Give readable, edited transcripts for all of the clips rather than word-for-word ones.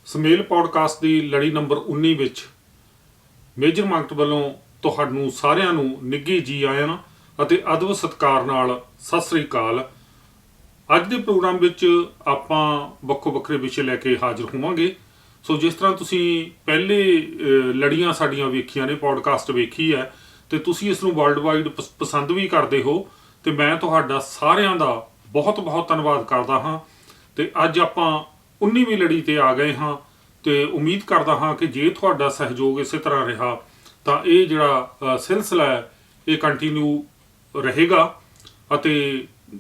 ਸਮੇਲ podcast ਦੀ ਲੜੀ number 19 ਵਿੱਚ major Mangat ਵੱਲੋਂ ਤੁਹਾਨੂੰ ਸਾਰਿਆਂ ਨੂੰ ਨਿੱਘੀ ਜੀ ਆਇਆਂ ਅਤੇ ਅਦਬ ਸਤਿਕਾਰ ਨਾਲ ਸਤਿ ਸ੍ਰੀ ਅਕਾਲ। ਅੱਜ ਦੇ ਪ੍ਰੋਗਰਾਮ ਵਿੱਚ ਆਪਾਂ ਵੱਖੋ ਵੱਖਰੇ ਵਿਸ਼ੇ ਲੈ ਕੇ ਹਾਜ਼ਰ ਹੋਵਾਂਗੇ। ਸੋ ਜਿਸ ਤਰ੍ਹਾਂ ਤੁਸੀਂ ਪਹਿਲੇ ਲੜੀਆਂ ਸਾਡੀਆਂ ਵੇਖੀਆਂ ਨੇ, ਪੌਡਕਾਸਟ ਵੇਖੀ ਹੈ ਅਤੇ ਤੁਸੀਂ ਇਸ ਨੂੰ ਵਰਲਡ ਵਾਈਡ ਪਸੰਦ ਵੀ ਕਰਦੇ ਹੋ, ਅਤੇ ਮੈਂ ਤੁਹਾਡਾ ਸਾਰਿਆਂ ਦਾ ਬਹੁਤ ਬਹੁਤ ਧੰਨਵਾਦ ਕਰਦਾ ਹਾਂ। ਅਤੇ ਅੱਜ ਆਪਾਂ 19ਵੀਂ ਲੜੀ 'ਤੇ ਆ ਗਏ ਹਾਂ ਅਤੇ ਉਮੀਦ ਕਰਦਾ ਹਾਂ ਕਿ ਜੇ ਤੁਹਾਡਾ ਸਹਿਯੋਗ ਇਸੇ ਤਰ੍ਹਾਂ ਰਿਹਾ ਤਾਂ ਇਹ ਜਿਹੜਾ ਸਿਲਸਿਲਾ ਹੈ ਇਹ ਕੰਟੀਨਿਊ ਰਹੇਗਾ ਅਤੇ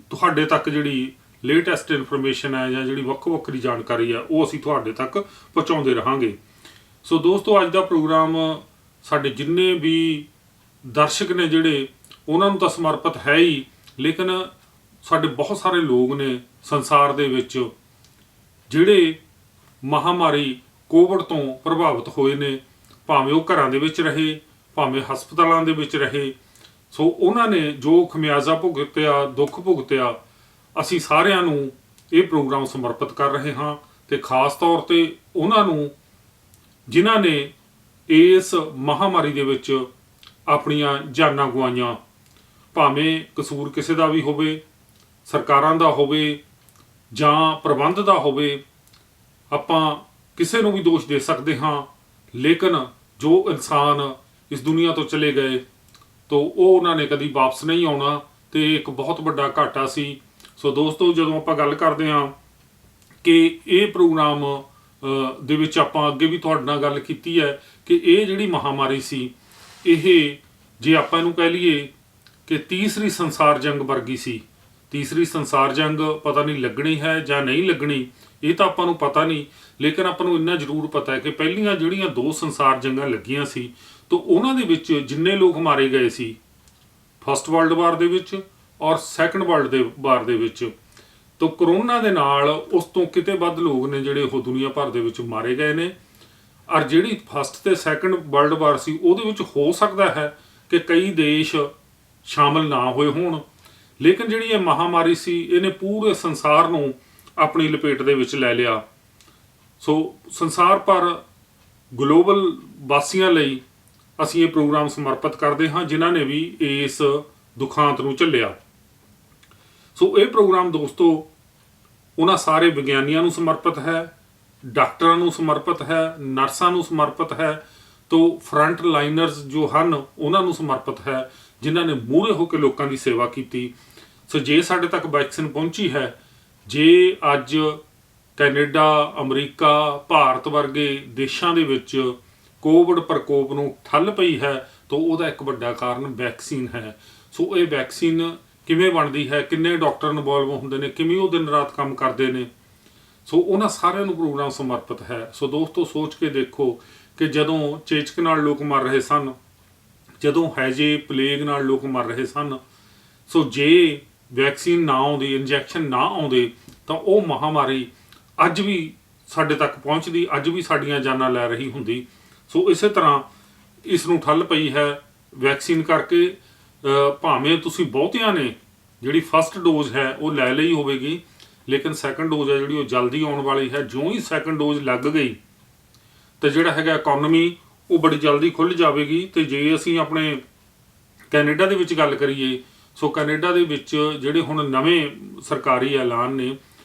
ਤੁਹਾਡੇ ਤੱਕ ਜਿਹੜੀ ਲੇਟੈਸਟ ਇਨਫੋਰਮੇਸ਼ਨ ਹੈ ਜਾਂ ਜਿਹੜੀ ਵੱਖੋ ਵੱਖਰੀ ਜਾਣਕਾਰੀ ਹੈ ਉਹ ਅਸੀਂ ਤੁਹਾਡੇ ਤੱਕ ਪਹੁੰਚਾਉਂਦੇ ਰਹਾਂਗੇ। ਸੋ ਦੋਸਤੋ, ਅੱਜ ਦਾ ਪ੍ਰੋਗਰਾਮ ਸਾਡੇ ਜਿੰਨੇ ਵੀ ਦਰਸ਼ਕ ਨੇ ਜਿਹੜੇ ਉਹਨਾਂ ਨੂੰ ਤਾਂ ਸਮਰਪਿਤ ਹੈ ਹੀ, ਲੇਕਿਨ ਸਾਡੇ ਬਹੁਤ ਸਾਰੇ ਲੋਕ ਨੇ ਸੰਸਾਰ ਦੇ ਵਿੱਚ ਜਿਹੜੇ ਮਹਾਮਾਰੀ ਕੋਵਿਡ ਤੋਂ ਪ੍ਰਭਾਵਿਤ ਹੋਏ ਨੇ, ਭਾਵੇਂ ਉਹ ਘਰਾਂ ਦੇ ਵਿੱਚ ਰਹੇ, ਭਾਵੇਂ ਹਸਪਤਾਲਾਂ ਦੇ ਵਿੱਚ ਰਹੇ। ਸੋ ਉਹਨਾਂ ਨੇ ਜੋ ਖਮਿਆਜ਼ਾ ਭੁਗਤਿਆ, ਦੁੱਖ ਭੁਗਤਿਆ, ਅਸੀਂ ਸਾਰਿਆਂ ਨੂੰ ਇਹ ਪ੍ਰੋਗਰਾਮ ਸਮਰਪਿਤ ਕਰ ਰਹੇ ਹਾਂ। ਅਤੇ ਖਾਸ ਤੌਰ 'ਤੇ ਉਹਨਾਂ ਨੂੰ ਜਿਨ੍ਹਾਂ ਨੇ ਇਸ ਮਹਾਮਾਰੀ ਦੇ ਵਿੱਚ ਆਪਣੀਆਂ ਜਾਨਾਂ ਗਵਾਈਆਂ, ਭਾਵੇਂ ਕਸੂਰ ਕਿਸੇ ਦਾ ਵੀ ਹੋਵੇ, ਸਰਕਾਰਾਂ ਦਾ ਹੋਵੇ ਜਾਂ ਪ੍ਰਬੰਧ ਦਾ ਹੋਵੇ। ਆਪਾਂ ਕਿਸੇ ਨੂੰ ਵੀ ਦੋਸ਼ ਦੇ ਸਕਦੇ ਹਾਂ, ਲੇਕਿਨ ਜੋ ਇਨਸਾਨ ਇਸ ਦੁਨੀਆ ਤੋਂ ਚਲੇ ਗਏ ਤਾਂ ਉਹ ਉਹਨਾਂ ਨੇ ਕਦੀ ਵਾਪਸ ਨਹੀਂ ਆਉਣਾ ਅਤੇ ਇੱਕ ਬਹੁਤ ਵੱਡਾ ਘਾਟਾ ਸੀ। ਸੋ ਦੋਸਤੋ, ਜਦੋਂ ਆਪਾਂ ਗੱਲ ਕਰਦੇ ਹਾਂ ਕਿ ਇਹ ਪ੍ਰੋਗਰਾਮ ਦੇ ਵਿੱਚ ਆਪਾਂ ਅੱਗੇ ਵੀ ਤੁਹਾਡੇ ਨਾਲ ਗੱਲ ਕੀਤੀ ਹੈ ਕਿ ਇਹ ਜਿਹੜੀ ਮਹਾਮਾਰੀ ਸੀ, ਇਹ ਜੇ ਆਪਾਂ ਇਹਨੂੰ ਕਹਿ ਲਈਏ ਕਿ ਤੀਸਰੀ ਸੰਸਾਰ ਜੰਗ ਵਰਗੀ ਸੀ। ਤੀਸਰੀ ਸੰਸਾਰ ਜੰਗ ਪਤਾ ਨਹੀਂ ਲੱਗਣੀ ਹੈ ਜਾਂ ਨਹੀਂ ਲੱਗਣੀ, ਇਹ ਤਾਂ ਆਪਾਂ ਨੂੰ ਪਤਾ ਨਹੀਂ, ਲੇਕਿਨ ਆਪਾਂ ਨੂੰ ਇੰਨਾ ਜ਼ਰੂਰ ਪਤਾ ਹੈ ਕਿ ਪਹਿਲੀਆਂ ਜਿਹੜੀਆਂ 2 ਸੰਸਾਰ ਜੰਗਾਂ ਲੱਗੀਆਂ ਸੀ ਤਾਂ ਉਹਨਾਂ ਦੇ ਵਿੱਚ ਜਿੰਨੇ ਲੋਕ ਮਾਰੇ ਗਏ ਸੀ ਫਸਟ ਵਰਲਡ ਵਾਰ ਦੇ ਵਿੱਚ ਔਰ ਸੈਕੰਡ ਵਰਲਡ ਵਾਰ ਦੇ ਵਿੱਚ, ਤਾਂ ਕਰੋਨਾ ਦੇ ਨਾਲ ਉਸ ਤੋਂ ਕਿਤੇ ਵੱਧ ਲੋਕ ਨੇ ਜਿਹੜੇ ਉਹ ਦੁਨੀਆ ਭਰ ਦੇ ਵਿੱਚ ਮਾਰੇ ਗਏ ਨੇ। ਔਰ ਜਿਹੜੀ ਫਸਟ ਤੇ ਸੈਕੰਡ ਵਰਲਡ ਵਾਰ ਸੀ ਉਹਦੇ ਵਿੱਚ ਹੋ ਸਕਦਾ ਹੈ ਕਿ ਕਈ ਦੇਸ਼ ਸ਼ਾਮਲ ਨਾ ਹੋਏ ਹੋਣ, ਲੇਕਿਨ ਜਿਹੜੀ ਇਹ ਮਹਾਮਾਰੀ ਸੀ ਇਹਨੇ ਪੂਰੇ ਸੰਸਾਰ ਨੂੰ ਆਪਣੀ ਲਪੇਟ ਦੇ ਵਿੱਚ ਲੈ ਲਿਆ। ਸੋ ਸੰਸਾਰ ਭਰ ਗਲੋਬਲ ਵਾਸੀਆਂ ਲਈ ਅਸੀਂ ਇਹ ਪ੍ਰੋਗਰਾਮ ਸਮਰਪਿਤ ਕਰਦੇ ਹਾਂ ਜਿਨ੍ਹਾਂ ਨੇ ਵੀ ਇਸ ਦੁਖਾਂਤ ਨੂੰ ਝੱਲਿਆ। ਸੋ ਇਹ ਪ੍ਰੋਗਰਾਮ ਦੋਸਤੋ ਉਹਨਾਂ ਸਾਰੇ ਵਿਗਿਆਨੀਆਂ ਨੂੰ ਸਮਰਪਿਤ ਹੈ, ਡਾਕਟਰਾਂ ਨੂੰ ਸਮਰਪਿਤ ਹੈ, ਨਰਸਾਂ ਨੂੰ ਸਮਰਪਿਤ ਹੈ, ਤੋਂ ਫਰੰਟ ਲਾਈਨਰਸ ਜੋ ਹਨ ਉਹਨਾਂ ਨੂੰ ਸਮਰਪਿਤ ਹੈ ਜਿਨ੍ਹਾਂ ਨੇ ਮੂਹਰੇ ਹੋ ਕੇ ਲੋਕਾਂ ਦੀ ਸੇਵਾ ਕੀਤੀ। ਸੋ ਜੇ ਸਾਡੇ ਤੱਕ ਵੈਕਸੀਨ ਪਹੁੰਚੀ ਹੈ, ਜੇ ਅੱਜ ਕੈਨੇਡਾ, ਅਮਰੀਕਾ, ਭਾਰਤ ਵਰਗੇ ਦੇਸ਼ਾਂ ਦੇ ਵਿੱਚ ਕੋਵਿਡ ਪ੍ਰਕੋਪ ਨੂੰ ਠੱਲ ਪਈ ਹੈ ਤਾਂ ਉਹਦਾ ਇੱਕ ਵੱਡਾ ਕਾਰਨ ਵੈਕਸੀਨ ਹੈ। ਸੋ ਇਹ ਵੈਕਸੀਨ ਕਿਵੇਂ ਬਣਦੀ ਹੈ, ਕਿੰਨੇ ਡਾਕਟਰ ਇਨਵੋਲਵ ਹੁੰਦੇ ਨੇ, ਕਿਵੇਂ ਉਹ ਦਿਨ ਰਾਤ ਕੰਮ ਕਰਦੇ ਨੇ, ਸੋ ਉਹਨਾਂ ਸਾਰਿਆਂ ਨੂੰ ਪ੍ਰੋਗਰਾਮ ਸਮਰਪਿਤ ਹੈ। ਸੋ ਦੋਸਤੋ, ਸੋਚ ਕੇ ਦੇਖੋ ਕਿ ਜਦੋਂ ਚੇਚਕ ਨਾਲ ਲੋਕ ਮਰ ਰਹੇ ਸਨ, ਜਦੋਂ ਹੈਜੇ ਪਲੇਗ ਨਾਲ ਲੋਕ ਮਰ ਰਹੇ ਸਨ, ਸੋ ਜੇ ਵੈਕਸੀਨ ਨਾ ਆਉਂਦੀ, ਇੰਜੈਕਸ਼ਨ ਨਾ ਆਉਂਦੇ ਤਾਂ ਉਹ ਮਹਾਮਾਰੀ ਅੱਜ ਵੀ ਸਾਡੇ ਤੱਕ ਪਹੁੰਚਦੀ, ਅੱਜ ਵੀ ਸਾਡੀਆਂ ਜਾਨਾਂ ਲੈ ਰਹੀ ਹੁੰਦੀ। ਸੋ ਇਸੇ ਤਰ੍ਹਾਂ ਇਸ ਨੂੰ ਠੱਲ ਪਈ ਹੈ ਵੈਕਸੀਨ ਕਰਕੇ। ਭਾਵੇਂ ਤੁਸੀਂ ਬਹੁਤਿਆਂ ਨੇ ਜਿਹੜੀ ਫਸਟ ਡੋਜ਼ ਹੈ ਉਹ ਲੈ ਲਈ ਹੋਵੇਗੀ, ਲੇਕਿਨ ਸੈਕੰਡ ਡੋਜ਼ ਹੈ ਜਿਹੜੀ ਉਹ ਜਲਦੀ ਆਉਣ ਵਾਲੀ ਹੈ। ਜਿਉਂ ਹੀ ਸੈਕੰਡ ਡੋਜ਼ ਲੱਗ ਗਈ ਤਾਂ ਜਿਹੜਾ ਹੈਗਾ ਇਕੋਨਮੀ ਉਹ ਬੜੀ ਜਲਦੀ ਖੁੱਲ੍ਹ ਜਾਵੇਗੀ। ਅਤੇ ਜੇ ਅਸੀਂ ਆਪਣੇ ਕੈਨੇਡਾ ਦੇ ਵਿੱਚ ਗੱਲ ਕਰੀਏ, ਸੋ ਕੈਨੇਡਾ ਦੇ ਵਿੱਚ ਜਿਹੜੇ ਹੁਣ ਨਵੇਂ ਸਰਕਾਰੀ ਐਲਾਨ ਨੇ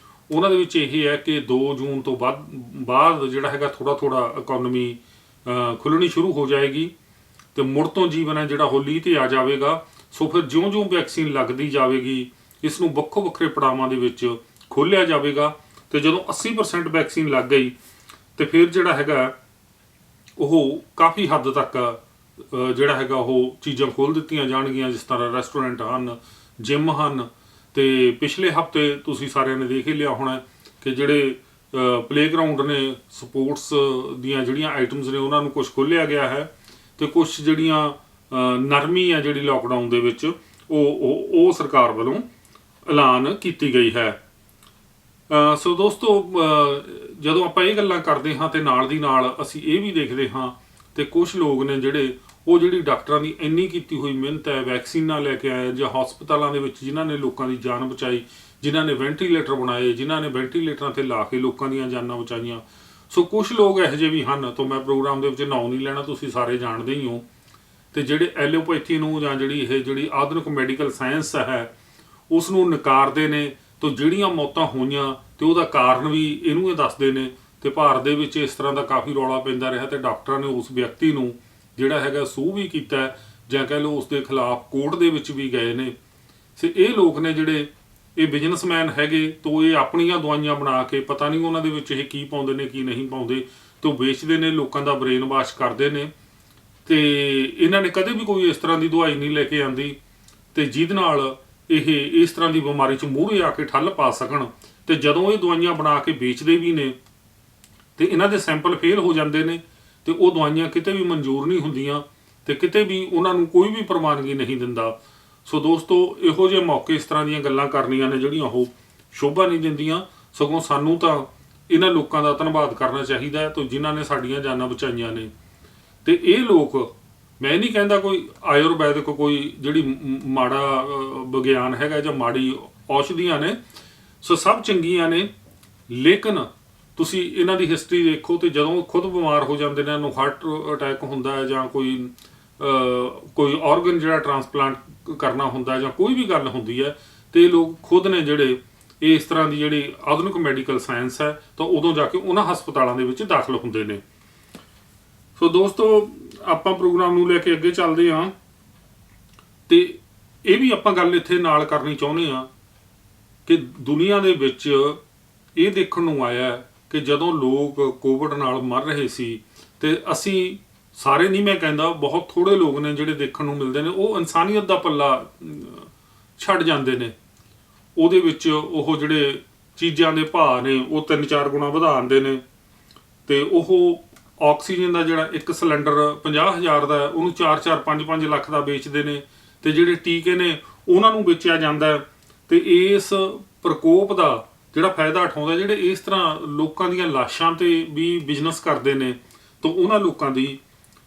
ਉਹਨਾਂ ਦੇ ਵਿੱਚ ਇਹ ਹੈ ਕਿ 2 ਜੂਨ ਤੋਂ ਬਾਅਦ ਜਿਹੜਾ ਹੈਗਾ ਥੋੜ੍ਹਾ ਇਕੋਨਮੀ ਖੁੱਲ੍ਹਣੀ ਸ਼ੁਰੂ ਹੋ ਜਾਏਗੀ ਅਤੇ ਮੁੜ ਤੋਂ ਜੀਵਨ ਹੈ ਜਿਹੜਾ ਹੋਲੀ 'ਤੇ ਆ ਜਾਵੇਗਾ। ਸੋ ਫਿਰ ਜਿਉਂ ਵੈਕਸੀਨ ਲੱਗਦੀ ਜਾਵੇਗੀ ਇਸ ਨੂੰ ਵੱਖੋ ਵੱਖਰੇ ਪੜਾਵਾਂ ਦੇ ਵਿੱਚ ਖੋਲ੍ਹਿਆ ਜਾਵੇਗਾ ਅਤੇ ਜਦੋਂ 80% ਵੈਕਸੀਨ ਲੱਗ ਗਈ ਅਤੇ ਫਿਰ ਜਿਹੜਾ ਹੈਗਾ ਉਹ ਕਾਫੀ ਹੱਦ ਤੱਕ ਜਿਹੜਾ ਹੈਗਾ ਉਹ ਚੀਜ਼ਾਂ ਖੋਲ੍ਹ ਦਿੱਤੀਆਂ ਜਾਣਗੀਆਂ, ਜਿਸ ਤਰ੍ਹਾਂ ਰੈਸਟੋਰੈਂਟ ਹਨ, ਜਿੰਮ ਹਨ। ਅਤੇ ਪਿਛਲੇ ਹਫ਼ਤੇ ਤੁਸੀਂ ਸਾਰਿਆਂ ਨੇ ਦੇਖ ਹੀ ਲਿਆ ਹੋਣਾ ਕਿ ਜਿਹੜੇ ਪਲੇਗਰਾਊਂਡ ਨੇ, ਸਪੋਰਟਸ ਦੀਆਂ ਜਿਹੜੀਆਂ ਆਈਟਮਸ ਨੇ ਉਹਨਾਂ ਨੂੰ ਕੁਛ ਖੋਲ੍ਹਿਆ ਗਿਆ ਹੈ ਅਤੇ ਕੁਛ ਜਿਹੜੀਆਂ ਨਰਮੀ ਹੈ ਜਿਹੜੀ ਲੋਕਡਾਊਨ ਦੇ ਵਿੱਚ ਉਹ ਸਰਕਾਰ ਵੱਲੋਂ ਐਲਾਨ ਕੀਤੀ ਗਈ ਹੈ। ਸੋ ਦੋਸਤੋ, ਜਦੋਂ ਆਪਾਂ ਇਹ ਗੱਲਾਂ ਕਰਦੇ ਹਾਂ ਅਤੇ ਨਾਲ ਦੀ ਨਾਲ ਅਸੀਂ ਇਹ ਵੀ ਦੇਖਦੇ ਹਾਂ ਅਤੇ ਕੁਛ ਲੋਕ ਨੇ ਜਿਹੜੀ ਡਾਕਟਰਾਂ ਦੀ ਇੰਨੀ ਕੀਤੀ ਹੋਈ ਮਿਹਨਤ ਹੈ, ਵੈਕਸੀਨਾਂ ਲੈ ਕੇ ਆਏ ਜਾਂ ਹਸਪਤਾਲਾਂ ਦੇ ਵਿੱਚ ਜਿਨ੍ਹਾਂ ਨੇ ਲੋਕਾਂ ਦੀ ਜਾਨ ਬਚਾਈ, ਜਿਨ੍ਹਾਂ ਨੇ ਵੈਂਟੀਲੇਟਰ ਬਣਾਏ, ਜਿਨ੍ਹਾਂ ਨੇ ਵੈਂਟੀਲੇਟਰਾਂ 'ਤੇ ਲਾ ਕੇ ਲੋਕਾਂ ਦੀਆਂ ਜਾਨਾਂ ਬਚਾਈਆਂ। ਸੋ ਕੁਝ ਲੋਕ ਇਹੋ ਜਿਹੇ ਵੀ ਹਨ, ਤੋਂ ਮੈਂ ਪ੍ਰੋਗਰਾਮ ਦੇ ਵਿੱਚ ਨਾਂ ਨਹੀਂ ਲੈਣਾ, ਤੁਸੀਂ ਸਾਰੇ ਜਾਣਦੇ ਹੀ ਹੋ। ਤੇ ਜਿਹੜੇ ਐਲੋਪੈਥੀ ਨੂੰ ਜਾਂ ਜਿਹੜੀ ਆਧੁਨਿਕ ਮੈਡੀਕਲ ਸਾਇੰਸ ਹੈ ਉਸ ਨੂੰ ਨਕਾਰਦੇ ਨੇ। ਤੋਂ ਜਿਹੜੀਆਂ ਮੌਤਾਂ ਹੋਈਆਂ ਤੇ ਉਹਦਾ ਕਾਰਨ ਵੀ ਇਹਨੂੰ ਇਹ ਦੱਸਦੇ ਨੇ। ਤੇ ਭਾਰਤ ਦੇ ਵਿੱਚ ਇਸ ਤਰ੍ਹਾਂ ਦਾ ਕਾਫੀ ਰੌਲਾ ਪੈਂਦਾ ਰਿਹਾ ਤੇ ਡਾਕਟਰਾਂ ਨੇ ਉਸ ਵਿਅਕਤੀ ਨੂੰ ਜਿਹੜਾ ਹੈਗਾ ਸੂਹ ਵੀ ਕੀਤਾ, ਜਾਂ ਕਹਿ ਲਓ ਉਸ ਦੇ ਖਿਲਾਫ ਕੋਰਟ ਦੇ ਵਿੱਚ ਵੀ ਗਏ ਨੇ। ਤੇ ਇਹ ਲੋਕ ਨੇ ਜਿਹੜੇ ਇਹ ਬਿਜ਼ਨਸਮੈਨ ਹੈਗੇ, ਤੋਂ ਇਹ ਆਪਣੀਆਂ ਦਵਾਈਆਂ ਬਣਾ ਕੇ ਪਤਾ ਨਹੀਂ ਉਹਨਾਂ ਦੇ ਵਿੱਚ ਇਹ ਕੀ ਪਾਉਂਦੇ ਨੇ ਕੀ ਨਹੀਂ ਪਾਉਂਦੇ, ਤੇ ਉਹ ਵੇਚਦੇ ਨੇ, ਲੋਕਾਂ ਦਾ ਬ੍ਰੇਨ ਵਾਸ਼ ਕਰਦੇ ਨੇ। ਤੇ ਇਹਨਾਂ ਨੇ ਕਦੇ ਵੀ ਕੋਈ ਇਸ ਤਰ੍ਹਾਂ ਦੀ ਦਵਾਈ ਨਹੀਂ ਲੈ ਕੇ ਆਂਦੀ ਤੇ ਜਿਹਦੇ ਨਾਲ ਇਹ ਇਸ ਤਰ੍ਹਾਂ ਦੀ ਬਿਮਾਰੀ 'ਚ ਮੂਹਰੇ ਆ ਕੇ ਠੱਲ ਪਾ ਸਕਣ। ਤੇ ਜਦੋਂ ਇਹ ਦਵਾਈਆਂ ਬਣਾ ਕੇ ਵੇਚਦੇ ਵੀ ਨੇ ਤੇ ਇਹਨਾਂ ਦੇ ਸੈਂਪਲ ਫੇਲ ਹੋ ਜਾਂਦੇ ਨੇ ਤੇ ਉਹ ਦਵਾਈਆਂ ਕਿਤੇ ਵੀ ਮਨਜ਼ੂਰ ਨਹੀਂ ਹੁੰਦੀਆਂ ਤੇ ਕਿਤੇ ਵੀ ਉਹਨਾਂ ਨੂੰ ਕੋਈ ਵੀ ਪ੍ਰਵਾਨਗੀ ਨਹੀਂ ਦਿੰਦਾ। ਸੋ ਦੋਸਤੋ, ਇਹੋ ਜਿਹੇ ਮੌਕੇ ਇਸ ਤਰ੍ਹਾਂ ਦੀਆਂ ਗੱਲਾਂ ਕਰਨੀਆਂ ਨੇ ਜਿਹੜੀਆਂ ਉਹ ਸ਼ੋਭਾ ਨਹੀਂ ਦਿੰਦੀਆਂ। ਸਗੋਂ ਸਾਨੂੰ ਤਾਂ ਇਹਨਾਂ ਲੋਕਾਂ ਦਾ ਧੰਨਵਾਦ ਕਰਨਾ ਚਾਹੀਦਾ ਹੈ ਤੋਂ ਜਿਨ੍ਹਾਂ ਨੇ ਸਾਡੀਆਂ ਜਾਨਾਂ ਬਚਾਈਆਂ ਨੇ। ਤੇ ਇਹ ਲੋਕ, ਮੈਂ ਨਹੀਂ ਕਹਿੰਦਾ ਕੋਈ ਆਯੁਰਵੈਦਿਕ ਕੋਈ ਜਿਹੜੀ ਮਾੜਾ ਵਿਗਿਆਨ ਹੈਗਾ ਜਾਂ ਮਾੜੀ ਔਸ਼ਧੀਆਂ ਨੇ, ਸੋ ਸਭ ਚੰਗੀਆਂ ਨੇ। ਲੇਕਿਨ ਤੁਸੀਂ ਇਹਨਾਂ ਦੀ ਹਿਸਟਰੀ ਦੇਖੋ ਤੇ ਜਦੋਂ ਖੁਦ ਬਿਮਾਰ ਹੋ ਜਾਂਦੇ ਨੇ, ਇਹਨੂੰ ਹਾਰਟ ਅਟੈਕ ਹੁੰਦਾ ਹੈ ਜਾਂ ਕੋਈ ਆਰਗਨ ਜਿਹੜਾ ਟ੍ਰਾਂਸਪਲਾਂਟ ਕਰਨਾ ਹੁੰਦਾ ਜਾਂ ਕੋਈ ਵੀ ਗੱਲ ਹੁੰਦੀ ਹੈ, ਤੇ ਇਹ ਲੋਕ ਖੁਦ ਨੇ ਜਿਹੜੇ ਇਸ ਤਰ੍ਹਾਂ ਦੀ ਜਿਹੜੀ ਆਧੁਨਿਕ ਮੈਡੀਕਲ ਸਾਇੰਸ ਹੈ ਤਾਂ ਉਦੋਂ ਜਾ ਕੇ ਉਹਨਾਂ ਹਸਪਤਾਲਾਂ ਦੇ ਵਿੱਚ ਦਾਖਲ ਹੁੰਦੇ ਨੇ। ਸੋ ਦੋਸਤੋ, ਆਪਾਂ ਪ੍ਰੋਗਰਾਮ ਨੂੰ ਲੈ ਕੇ ਅੱਗੇ ਚੱਲਦੇ ਹਾਂ ਤੇ ਇਹ ਵੀ ਆਪਾਂ ਗੱਲ ਇੱਥੇ ਨਾਲ ਕਰਨੀ ਚਾਹੁੰਦੇ ਹਾਂ ਕਿ ਦੁਨੀਆ ਦੇ ਵਿੱਚ ਇਹ ਦੇਖਣ ਨੂੰ ਆਇਆ ਕਿ ਜਦੋਂ ਲੋਕ ਕੋਵਿਡ ਨਾਲ ਮਰ ਰਹੇ ਸੀ ਤੇ ਅਸੀਂ ਸਾਰੇ ਨਹੀਂ, ਮੈਂ ਕਹਿੰਦਾ ਬਹੁਤ ਥੋੜੇ ਲੋਕ ਨੇ ਜਿਹੜੇ ਦੇਖਣ ਨੂੰ ਮਿਲਦੇ ਨੇ, ਉਹ ਇਨਸਾਨੀਅਤ ਦਾ ਪੱਲਾ ਛੱਡ ਜਾਂਦੇ ਨੇ। ਉਹਦੇ ਵਿੱਚ ਉਹ ਜਿਹੜੇ ਚੀਜ਼ਾਂ ਦੇ ਭਾਅ ਨੇ ਉਹ 3-4 ਗੁਣਾ ਵਧਾ ਦਿੰਦੇ ਨੇ ਤੇ ਉਹ ਆਕਸੀਜਨ ਦਾ ਜਿਹੜਾ ਇੱਕ ਸਿਲੰਡਰ 50,000 ਦਾ ਉਹਨੂੰ 4-4 5-5 ਲੱਖ ਦਾ ਵੇਚਦੇ ਨੇ। ਤੇ ਜਿਹੜੇ ਟੀਕੇ ਨੇ ਉਹਨਾਂ ਨੂੰ ਵੇਚਿਆ ਜਾਂਦਾ ਤੇ ਇਸ ਪ੍ਰਕੋਪ ਦਾ ਜਿਹੜਾ ਫਾਇਦਾ ਉਠਾਉਂਦਾ ਜਿਹੜੇ ਇਸ ਤਰ੍ਹਾਂ ਲੋਕਾਂ ਦੀਆਂ ਲਾਸ਼ਾਂ ਤੇ ਵੀ ਬਿਜ਼ਨਸ ਕਰਦੇ ਨੇ। ਤਾਂ ਉਹਨਾਂ ਲੋਕਾਂ ਦੀ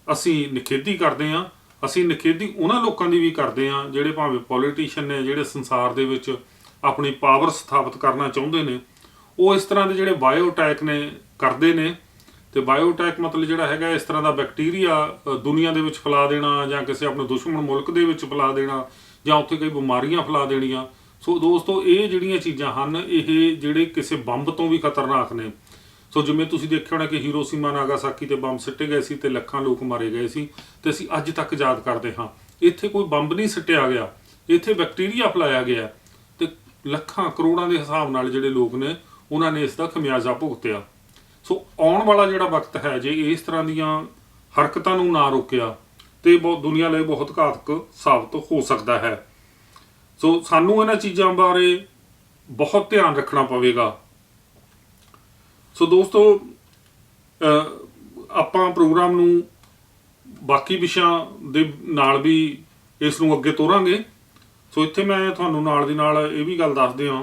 ਅਸੀਂ ਨਿਖੇਧੀ ਕਰਦੇ ਹਾਂ। ਅਸੀਂ ਨਿਖੇਧੀ ਉਹਨਾਂ ਲੋਕਾਂ ਦੀ ਵੀ ਕਰਦੇ ਹਾਂ ਜਿਹੜੇ ਭਾਵੇਂ ਪੋਲੀਟੀਸ਼ੀਅਨ ਨੇ, ਜਿਹੜੇ ਸੰਸਾਰ ਦੇ ਵਿੱਚ ਆਪਣੀ ਪਾਵਰ ਸਥਾਪਿਤ ਕਰਨਾ ਚਾਹੁੰਦੇ ਨੇ। ਉਹ ਇਸ ਤਰ੍ਹਾਂ ਦੇ ਜਿਹੜੇ ਬਾਇਓਟੈਕ ਨੇ ਕਰਦੇ ਨੇ। ਤੇ ਬਾਇਓਟੈਕ ਮਤਲਬ ਜਿਹੜਾ ਹੈਗਾ ਇਸ ਤਰ੍ਹਾਂ ਦਾ ਬੈਕਟੀਰੀਆ ਦੁਨੀਆ ਦੇ ਵਿੱਚ ਫੈਲਾ ਦੇਣਾ ਜਾਂ ਕਿਸੇ ਆਪਣੇ ਦੁਸ਼ਮਣ ਮੁਲਕ ਦੇ ਵਿੱਚ ਫੈਲਾ ਦੇਣਾ ਜਾਂ ਉੱਥੇ ਕਈ ਬਿਮਾਰੀਆਂ ਫੈਲਾ ਦੇਣੀਆਂ। ਸੋ ਦੋਸਤੋ, ਇਹ ਜਿਹੜੀਆਂ ਚੀਜ਼ਾਂ ਹਨ ਇਹ ਜਿਹੜੇ ਕਿਸੇ ਬੰਬ ਤੋਂ ਵੀ ਖਤਰਨਾਕ ਨੇ। ਸੋ ਜਿਵੇਂ ਤੁਸੀਂ ਦੇਖਿਆ ਹੋਣਾ ਕਿ ਹੀਰੋਸ਼ੀਮਾ ਨਾਗਾਸਾਕੀ ਤੇ ਬੰਬ ਸਿੱਟੇ ਗਏ ਸੀ ਤੇ ਲੱਖਾਂ ਲੋਕ ਮਾਰੇ ਗਏ ਸੀ ਤੇ ਅਸੀਂ ਅੱਜ ਤੱਕ ਯਾਦ ਕਰਦੇ ਹਾਂ। ਇੱਥੇ ਕੋਈ ਬੰਬ ਨਹੀਂ ਸਿੱਟਿਆ ਗਿਆ, ਇੱਥੇ ਬੈਕਟੀਰੀਆ ਫੈਲਾਇਆ ਗਿਆ ਤੇ ਲੱਖਾਂ ਕਰੋੜਾਂ ਦੇ ਹਿਸਾਬ ਨਾਲ ਜਿਹੜੇ ਲੋਕ ਨੇ ਉਹਨਾਂ ਨੇ ਇਸ ਦਾ ਖਮਿਆਜ਼ਾ ਭੁਗਤਿਆ। ਸੋ ਆਉਣ ਵਾਲਾ ਜਿਹੜਾ ਵਕਤ ਹੈ, ਜੇ ਇਸ ਤਰ੍ਹਾਂ ਦੀਆਂ ਹਰਕਤਾਂ ਨੂੰ ਨਾ ਰੋਕਿਆ ਤੇ ਬਹੁਤ ਦੁਨੀਆ ਲਈ ਬਹੁਤ ਘਾਤਕ ਸਾਬਤ ਹੋ ਸਕਦਾ ਹੈ। ਸੋ ਸਾਨੂੰ ਇਹਨਾਂ ਚੀਜ਼ਾਂ ਬਾਰੇ ਬਹੁਤ ਧਿਆਨ ਰੱਖਣਾ ਪਵੇਗਾ। ਸੋ ਦੋਸਤੋ, ਆਪਾਂ ਪ੍ਰੋਗਰਾਮ ਨੂੰ ਬਾਕੀ ਵਿਸ਼ਿਆਂ ਦੇ ਨਾਲ ਵੀ ਇਸ ਨੂੰ ਅੱਗੇ ਤੋਰਾਂਗੇ। ਸੋ ਇੱਥੇ ਮੈਂ ਤੁਹਾਨੂੰ ਨਾਲ ਦੀ ਨਾਲ ਇਹ ਵੀ ਗੱਲ ਦੱਸ ਦਿਆਂ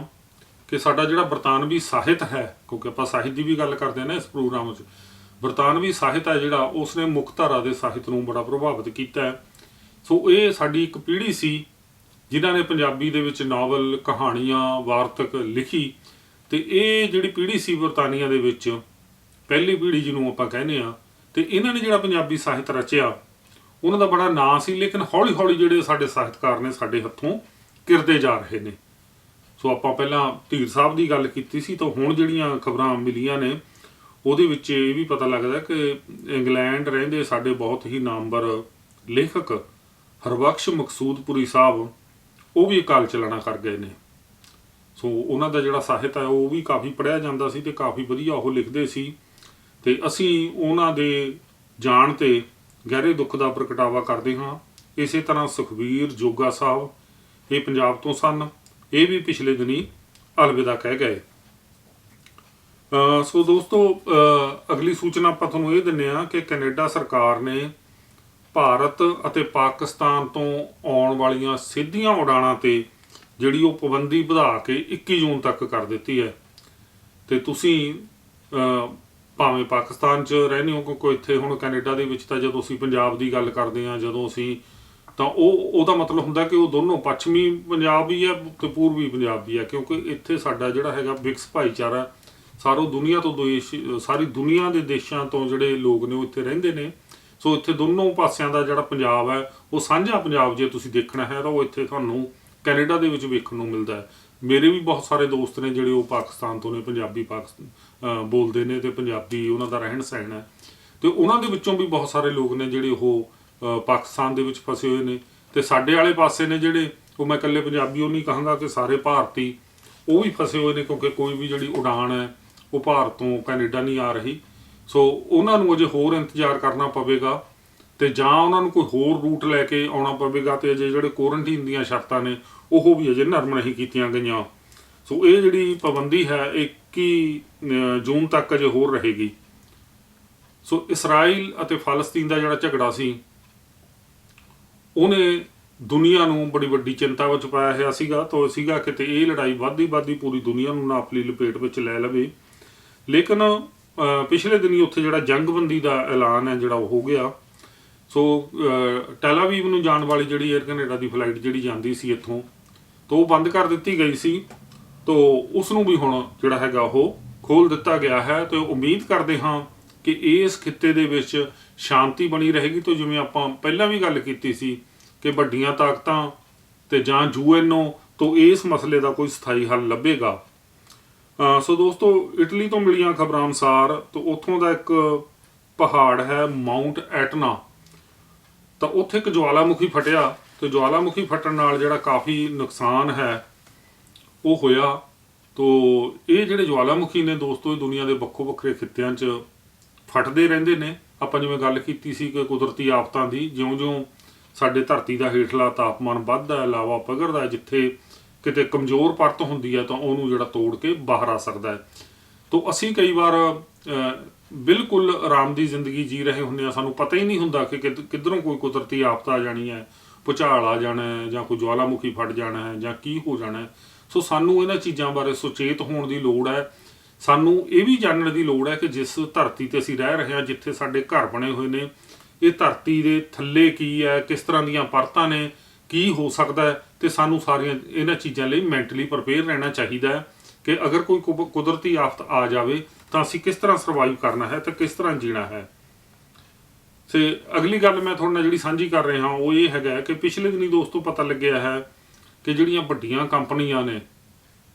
ਕਿ ਸਾਡਾ ਜਿਹੜਾ ਬਰਤਾਨਵੀ ਸਾਹਿਤ ਹੈ, ਕਿਉਂਕਿ ਆਪਾਂ ਸਾਹਿਤ ਦੀ ਵੀ ਗੱਲ ਕਰਦੇ ਹਾਂ ਨਾ ਇਸ ਪ੍ਰੋਗਰਾਮ ਵਿੱਚ, ਬਰਤਾਨਵੀ ਸਾਹਿਤ ਹੈ ਜਿਹੜਾ ਉਸਨੇ ਮੁੱਖ ਧਾਰਾ ਦੇ ਸਾਹਿਤ ਨੂੰ ਬੜਾ ਪ੍ਰਭਾਵਿਤ ਕੀਤਾ ਹੈ। ਸੋ ਇਹ ਸਾਡੀ ਇੱਕ ਪੀੜ੍ਹੀ ਸੀ ਜਿਨ੍ਹਾਂ ਨੇ ਪੰਜਾਬੀ ਦੇ ਵਿੱਚ ਨਾਵਲ, ਕਹਾਣੀਆਂ, ਵਾਰਤਕ ਲਿਖੀ। ਤੇ ਇਹ ਜਿਹੜੀ ਪੀੜ੍ਹੀ ਸੀ ਬਰਤਾਨੀਆ ਦੇ ਵਿੱਚ, ਪਹਿਲੀ ਪੀੜ੍ਹੀ ਜਿਹਨੂੰ ਆਪਾਂ ਕਹਿੰਦੇ ਹਾਂ, ਤੇ ਇਹਨਾਂ ਨੇ ਜਿਹੜਾ ਪੰਜਾਬੀ ਸਾਹਿਤ ਰਚਿਆ ਉਹਨਾਂ ਦਾ ਬੜਾ ਨਾਂ ਸੀ। ਲੇਕਿਨ ਹੌਲੀ ਹੌਲੀ ਜਿਹੜੇ ਸਾਡੇ ਸਾਹਿਤਕਾਰ ਨੇ ਸਾਡੇ ਹੱਥੋਂ ਕਿਰਦੇ ਜਾ ਰਹੇ ਨੇ। ਸੋ ਆਪਾਂ ਪਹਿਲਾਂ ਧੀਰ ਸਾਹਿਬ ਦੀ ਗੱਲ ਕੀਤੀ ਸੀ, ਤਾਂ ਹੁਣ ਜਿਹੜੀਆਂ ਖਬਰਾਂ ਮਿਲੀਆਂ ਨੇ ਉਹਦੇ ਵਿੱਚ ਇਹ ਵੀ ਪਤਾ ਲੱਗਦਾ ਕਿ ਇੰਗਲੈਂਡ ਰਹਿੰਦੇ ਸਾਡੇ ਬਹੁਤ ਹੀ ਨਾਮਵਰ ਲੇਖਕ ਹਰਬਖਸ਼ ਮਕਸੂਦਪੁਰੀ ਸਾਹਿਬ ਉਹ ਵੀ ਅਕਾਲ ਚਲਾਣਾ ਕਰ ਗਏ ਨੇ। ਸੋ ਉਹਨਾਂ ਦਾ ਜਿਹੜਾ ਸਾਹਿਤ ਹੈ ਉਹ ਵੀ ਕਾਫੀ ਪੜ੍ਹਿਆ ਜਾਂਦਾ ਸੀ ਤੇ ਕਾਫੀ ਵਧੀਆ ਉਹ ਲਿਖਦੇ ਸੀ। ਤੇ ਅਸੀਂ ਉਹਨਾਂ ਦੇ ਜਾਣ ਤੇ ਗਹਿਰੇ ਦੁੱਖ ਦਾ ਪ੍ਰਗਟਾਵਾ ਕਰਦੇ ਹਾਂ। ਇਸੇ ਤਰ੍ਹਾਂ ਸੁਖਬੀਰ ਜੋਗਾ ਸਾਹਿਬ, ਇਹ ਪੰਜਾਬ ਤੋਂ ਸਨ, ਇਹ ਵੀ ਪਿਛਲੇ ਦਿਨੀ ਅਲਵਿਦਾ ਕਹਿ ਗਏ। ਸੋ ਦੋਸਤੋ, ਅਗਲੀ ਸੂਚਨਾ ਆਪਾਂ ਤੁਹਾਨੂੰ ਇਹ ਦਿੰਦੇ ਹਾਂ ਕਿ ਕੈਨੇਡਾ ਸਰਕਾਰ ਨੇ ਭਾਰਤ ਅਤੇ ਪਾਕਿਸਤਾਨ ਤੋਂ ਆਉਣ ਵਾਲੀਆਂ ਸਿੱਧੀਆਂ ਉਡਾਣਾਂ ਤੇ ਜਿਹੜੀ ਉਹ ਪਾਬੰਦੀ ਵਧਾ ਕੇ 21 ਜੂਨ ਤੱਕ ਕਰ ਦਿੱਤੀ ਹੈ। ਤੇ ਤੁਸੀਂ ਭਾਵੇਂ ਪਾਕਿਸਤਾਨ 'ਚ ਰਹਿੰਦੇ ਹੋ, ਕਿਉਂਕਿ ਇੱਥੇ ਹੁਣ ਕੈਨੇਡਾ ਦੇ ਵਿੱਚ ਤਾਂ ਜਦੋਂ ਅਸੀਂ ਪੰਜਾਬ ਦੀ ਗੱਲ ਕਰਦੇ ਹਾਂ, ਜਦੋਂ ਅਸੀਂ ਤਾਂ ਉਹਦਾ ਮਤਲਬ ਹੁੰਦਾ ਕਿ ਉਹ ਦੋਨੋਂ ਪੱਛਮੀ ਪੰਜਾਬ ਵੀ ਹੈ ਤੇ ਪੂਰਬੀ ਪੰਜਾਬ ਵੀ ਹੈ, ਕਿਉਂਕਿ ਇੱਥੇ ਸਾਡਾ ਜਿਹੜਾ ਹੈਗਾ ਮਿਕਸ ਭਾਈਚਾਰਾ, ਸਾਰੀ ਦੁਨੀਆ ਦੇ ਦੇਸ਼ਾਂ ਤੋਂ ਜਿਹੜੇ ਲੋਕ ਨੇ ਉਹ ਇੱਥੇ ਰਹਿੰਦੇ ਨੇ। ਸੋ ਇੱਥੇ ਦੋਨੋਂ ਪਾਸਿਆਂ ਦਾ ਜਿਹੜਾ ਪੰਜਾਬ ਹੈ ਉਹ ਸਾਂਝਾ ਪੰਜਾਬ ਜੇ ਤੁਸੀਂ ਦੇਖਣਾ ਹੈ ਤਾਂ ਉਹ ਇੱਥੇ ਤੁਹਾਨੂੰ ਕੈਨੇਡਾ ਦੇ ਵਿੱਚ ਵੇਖਣ ਨੂੰ ਮਿਲਦਾ ਹੈ। ਮੇਰੇ ਵੀ ਬਹੁਤ ਸਾਰੇ ਦੋਸਤ ਨੇ ਜਿਹੜੇ ਉਹ ਪਾਕਿਸਤਾਨ ਤੋਂ ਨੇ, ਪੰਜਾਬੀ ਬੋਲਦੇ ਨੇ ਤੇ ਪੰਜਾਬੀ ਉਹਨਾਂ ਦਾ ਰਹਿਣ ਸਹਿਣ ਹੈ। ਤੇ ਉਹਨਾਂ ਦੇ ਵਿੱਚੋਂ ਵੀ ਬਹੁਤ ਸਾਰੇ ਲੋਕ ਨੇ ਜਿਹੜੇ ਉਹ ਪਾਕਿਸਤਾਨ ਦੇ ਵਿੱਚ ਫਸੇ ਹੋਏ ਨੇ। ਤੇ ਸਾਡੇ ਵਾਲੇ ਪਾਸੇ ਨੇ ਜਿਹੜੇ ਉਹ, ਮੈਂ ਇਕੱਲੇ ਪੰਜਾਬੀ ਉਹ ਨਹੀਂ ਕਹਾਂਗਾ ਕਿ ਸਾਰੇ ਭਾਰਤੀ ਉਹ ਵੀ ਫਸੇ ਹੋਏ ਨੇ, ਕਿਉਂਕਿ ਕੋਈ ਵੀ ਜਿਹੜੀ ਉਡਾਨ ਹੈ ਉਹ ਭਾਰਤ ਤੋਂ ਕੈਨੇਡਾ ਨਹੀਂ ਆ ਰਹੀ। ਸੋ ਉਹਨਾਂ ਨੂੰ ਅਜੇ ਹੋਰ ਇੰਤਜ਼ਾਰ ਕਰਨਾ ਪਵੇਗਾ ਤੇ ਜਾਂ ਉਹਨਾਂ ਨੂੰ ਕੋਈ ਹੋਰ ਰੂਟ ਲੈ ਕੇ ਆਉਣਾ ਪਵੇਗਾ। ਤੇ ਅਜੇ ਜਿਹੜੇ ਕੁਆਰੰਟੀਨ ਦੀਆਂ ਸ਼ਰਤਾਂ ਨੇ ਉਹ ਵੀ ਅਜੇ ਨਰਮ ਨਹੀਂ ਕੀਤੀਆਂ ਗਈਆਂ। ਸੋ ਇਹ ਜਿਹੜੀ ਪਾਬੰਦੀ ਹੈ 21 ਜੂਨ ਤੱਕ ਅਜੇ ਹੋਰ ਰਹੇਗੀ। ਸੋ ਇਸਰਾਈਲ ਅਤੇ ਫਲਸਤੀਨ ਦਾ ਜਿਹੜਾ ਝਗੜਾ ਸੀ ਉਹਨੇ ਦੁਨੀਆ ਨੂੰ ਬੜੀ ਵੱਡੀ ਚਿੰਤਾ ਵਿੱਚ ਪਾਇਆ ਹੋਇਆ ਸੀਗਾ ਕਿਤੇ ਇਹ ਲੜਾਈ ਵੱਧਦੀ ਪੂਰੀ ਦੁਨੀਆ ਨੂੰ ਨਾ ਆਪਣੀ ਲਪੇਟ ਵਿੱਚ ਲੈ ਲਵੇ। ਲੇਕਿਨ ਪਿਛਲੇ ਦਿਨੀ ਉੱਥੇ ਜਿਹੜਾ ਜੰਗਬੰਦੀ ਦਾ ਐਲਾਨ ਹੈ ਜਿਹੜਾ ਉਹ ਹੋ ਗਿਆ। ਸੋ ਟੈਲ ਅਵੀਵ ਨੂੰ ਜਾਣ ਵਾਲੀ ਜਿਹੜੀ 에ਅਰ ਕੈਨੇਡਾ ਦੀ ਫਲਾਈਟ ਜਿਹੜੀ ਜਾਂਦੀ ਸੀ ਇੱਥੋਂ ਤੋਂ ਉਹ ਬੰਦ ਕਰ ਦਿੱਤੀ ਗਈ ਸੀ। ਤੋਂ ਉਸ ਨੂੰ ਵੀ ਹੁਣ ਜਿਹੜਾ ਹੈਗਾ ਉਹ ਖੋਲ੍ਹ ਦਿੱਤਾ ਗਿਆ ਹੈ। ਤੇ ਉਮੀਦ ਕਰਦੇ ਹਾਂ ਕਿ ਇਸ ਖਿੱਤੇ ਦੇ ਵਿੱਚ ਸ਼ਾਂਤੀ ਬਣੀ ਰਹੇਗੀ। ਤੋਂ ਜਿਵੇਂ ਆਪਾਂ ਪਹਿਲਾਂ ਵੀ ਗੱਲ ਕੀਤੀ ਸੀ ਕਿ ਵੱਡੀਆਂ ਤਾਕਤਾਂ ਤੇ ਜਾਂ UNO ਤੋਂ ਇਸ ਮਸਲੇ ਦਾ ਕੋਈ ਸਥਾਈ ਹੱਲ ਲੱਭੇਗਾ। ਸੋ ਦੋਸਤੋ, ਇਟਲੀ ਤੋਂ ਮਿਲੀਆਂ ਖਬਰਾਂ ਅਨੁਸਾਰ ਤਾਂ ਉੱਥੋਂ ਦਾ ਇੱਕ ਪਹਾੜ ਹੈ ਮਾਊਂਟ ਐਟਨਾ, ਤਾਂ ਉੱਥੇ ਇੱਕ ਜਵਾਲਾਮੁਖੀ ਫਟਿਆ ਤੇ ਜਵਾਲਾਮੁਖੀ ਫਟਣ ਨਾਲ ਜਿਹੜਾ ਕਾਫੀ ਨੁਕਸਾਨ ਹੈ ਉਹ ਹੋਇਆ। ਤੋ ਇਹ ਜਿਹੜੇ ਜਵਾਲਾਮੁਖੀ ਨੇ ਦੋਸਤੋ, ਇਹ ਦੁਨੀਆ ਦੇ ਵੱਖੋ ਵੱਖਰੇ ਖਿੱਤਿਆਂ 'ਚ ਫਟਦੇ ਰਹਿੰਦੇ ਨੇ। ਆਪਾਂ ਜਿਵੇਂ ਗੱਲ ਕੀਤੀ ਸੀ ਕਿ ਕੁਦਰਤੀ ਆਫਤਾਂ ਦੀ, ਜਿਉਂ-ਜਿਉਂ ਸਾਡੇ ਧਰਤੀ ਦਾ ਹੇਠਲਾ ਤਾਪਮਾਨ ਵੱਧਦਾ ਹੈ, ਲਾਵਾ ਪਿਘਲਦਾ, ਜਿੱਥੇ ਕਿਤੇ ਕਮਜ਼ੋਰ ਪਰਤ ਹੁੰਦੀ ਹੈ ਤਾਂ ਉਹਨੂੰ ਜਿਹੜਾ ਤੋੜ ਕੇ ਬਾਹਰ ਆ ਸਕਦਾ ਹੈ। ਤੋ ਅਸੀਂ ਕਈ ਵਾਰ ਬਿਲਕੁਲ ਆਰਾਮ ਦੀ ਜ਼ਿੰਦਗੀ ਜੀ ਰਹੇ ਹੁੰਦੇ ਹਾਂ, ਸਾਨੂੰ ਪਤਾ ਹੀ ਨਹੀਂ ਹੁੰਦਾ ਕਿ ਕਿੱਧਰੋਂ ਕੋਈ ਕੁਦਰਤੀ ਆਫਤ ਆ ਜਾਣੀ ਹੈ, ਭੁਚਾਲ ਆ ਜਾਣਾ ਹੈ ਜਾਂ ਕੋਈ ਜਵਾਲਾਮੁਖੀ ਫਟ ਜਾਣਾ ਹੈ ਜਾਂ ਕੀ ਹੋ ਜਾਣਾ ਹੈ। ਸੋ ਸਾਨੂੰ ਇਹਨਾਂ ਚੀਜ਼ਾਂ ਬਾਰੇ ਸੁਚੇਤ ਹੋਣ ਦੀ ਲੋੜ ਹੈ। ਸਾਨੂੰ ਇਹ ਵੀ ਜਾਣਨ ਦੀ ਲੋੜ ਹੈ ਕਿ ਜਿਸ ਧਰਤੀ ਤੇ ਅਸੀਂ ਰਹਿ ਰਹੇ ਹਾਂ, ਜਿੱਥੇ ਸਾਡੇ ਘਰ ਬਣੇ ਹੋਏ ਨੇ, ਇਹ ਧਰਤੀ ਦੇ ਥੱਲੇ ਕੀ ਹੈ, ਕਿਸ ਤਰ੍ਹਾਂ ਦੀਆਂ ਪਰਤਾਂ ਨੇ, ਕੀ ਹੋ ਸਕਦਾ ਹੈ। ਤੇ ਸਾਨੂੰ ਸਾਰੀਆਂ ਇਹਨਾਂ ਚੀਜ਼ਾਂ ਲਈ ਮੈਂਟਲੀ ਪ੍ਰਪੇਅਰ ਰਹਿਣਾ ਚਾਹੀਦਾ ਹੈ ਕਿ ਅਗਰ ਕੋਈ ਕੁਦਰਤੀ ਆਫਤ ਆ ਜਾਵੇ ਤਾਂ ਅਸੀਂ ਕਿਸ ਤਰ੍ਹਾਂ ਸਰਵਾਈਵ ਕਰਨਾ ਹੈ ਤੇ ਕਿਸ ਤਰ੍ਹਾਂ ਜੀਣਾ ਹੈ। ਤੇ ਅਗਲੀ ਗੱਲ ਮੈਂ ਤੁਹਾਡੇ ਨਾਲ ਜਿਹੜੀ ਸਾਂਝੀ ਕਰ ਰਿਹਾ ਉਹ ਇਹ ਹੈਗਾ ਕਿ ਪਿਛਲੇ ਦਿਨੀ ਦੋਸਤੋ ਪਤਾ ਲੱਗਿਆ ਹੈ ਕਿ ਜਿਹੜੀਆਂ ਵੱਡੀਆਂ ਕੰਪਨੀਆਂ ਨੇ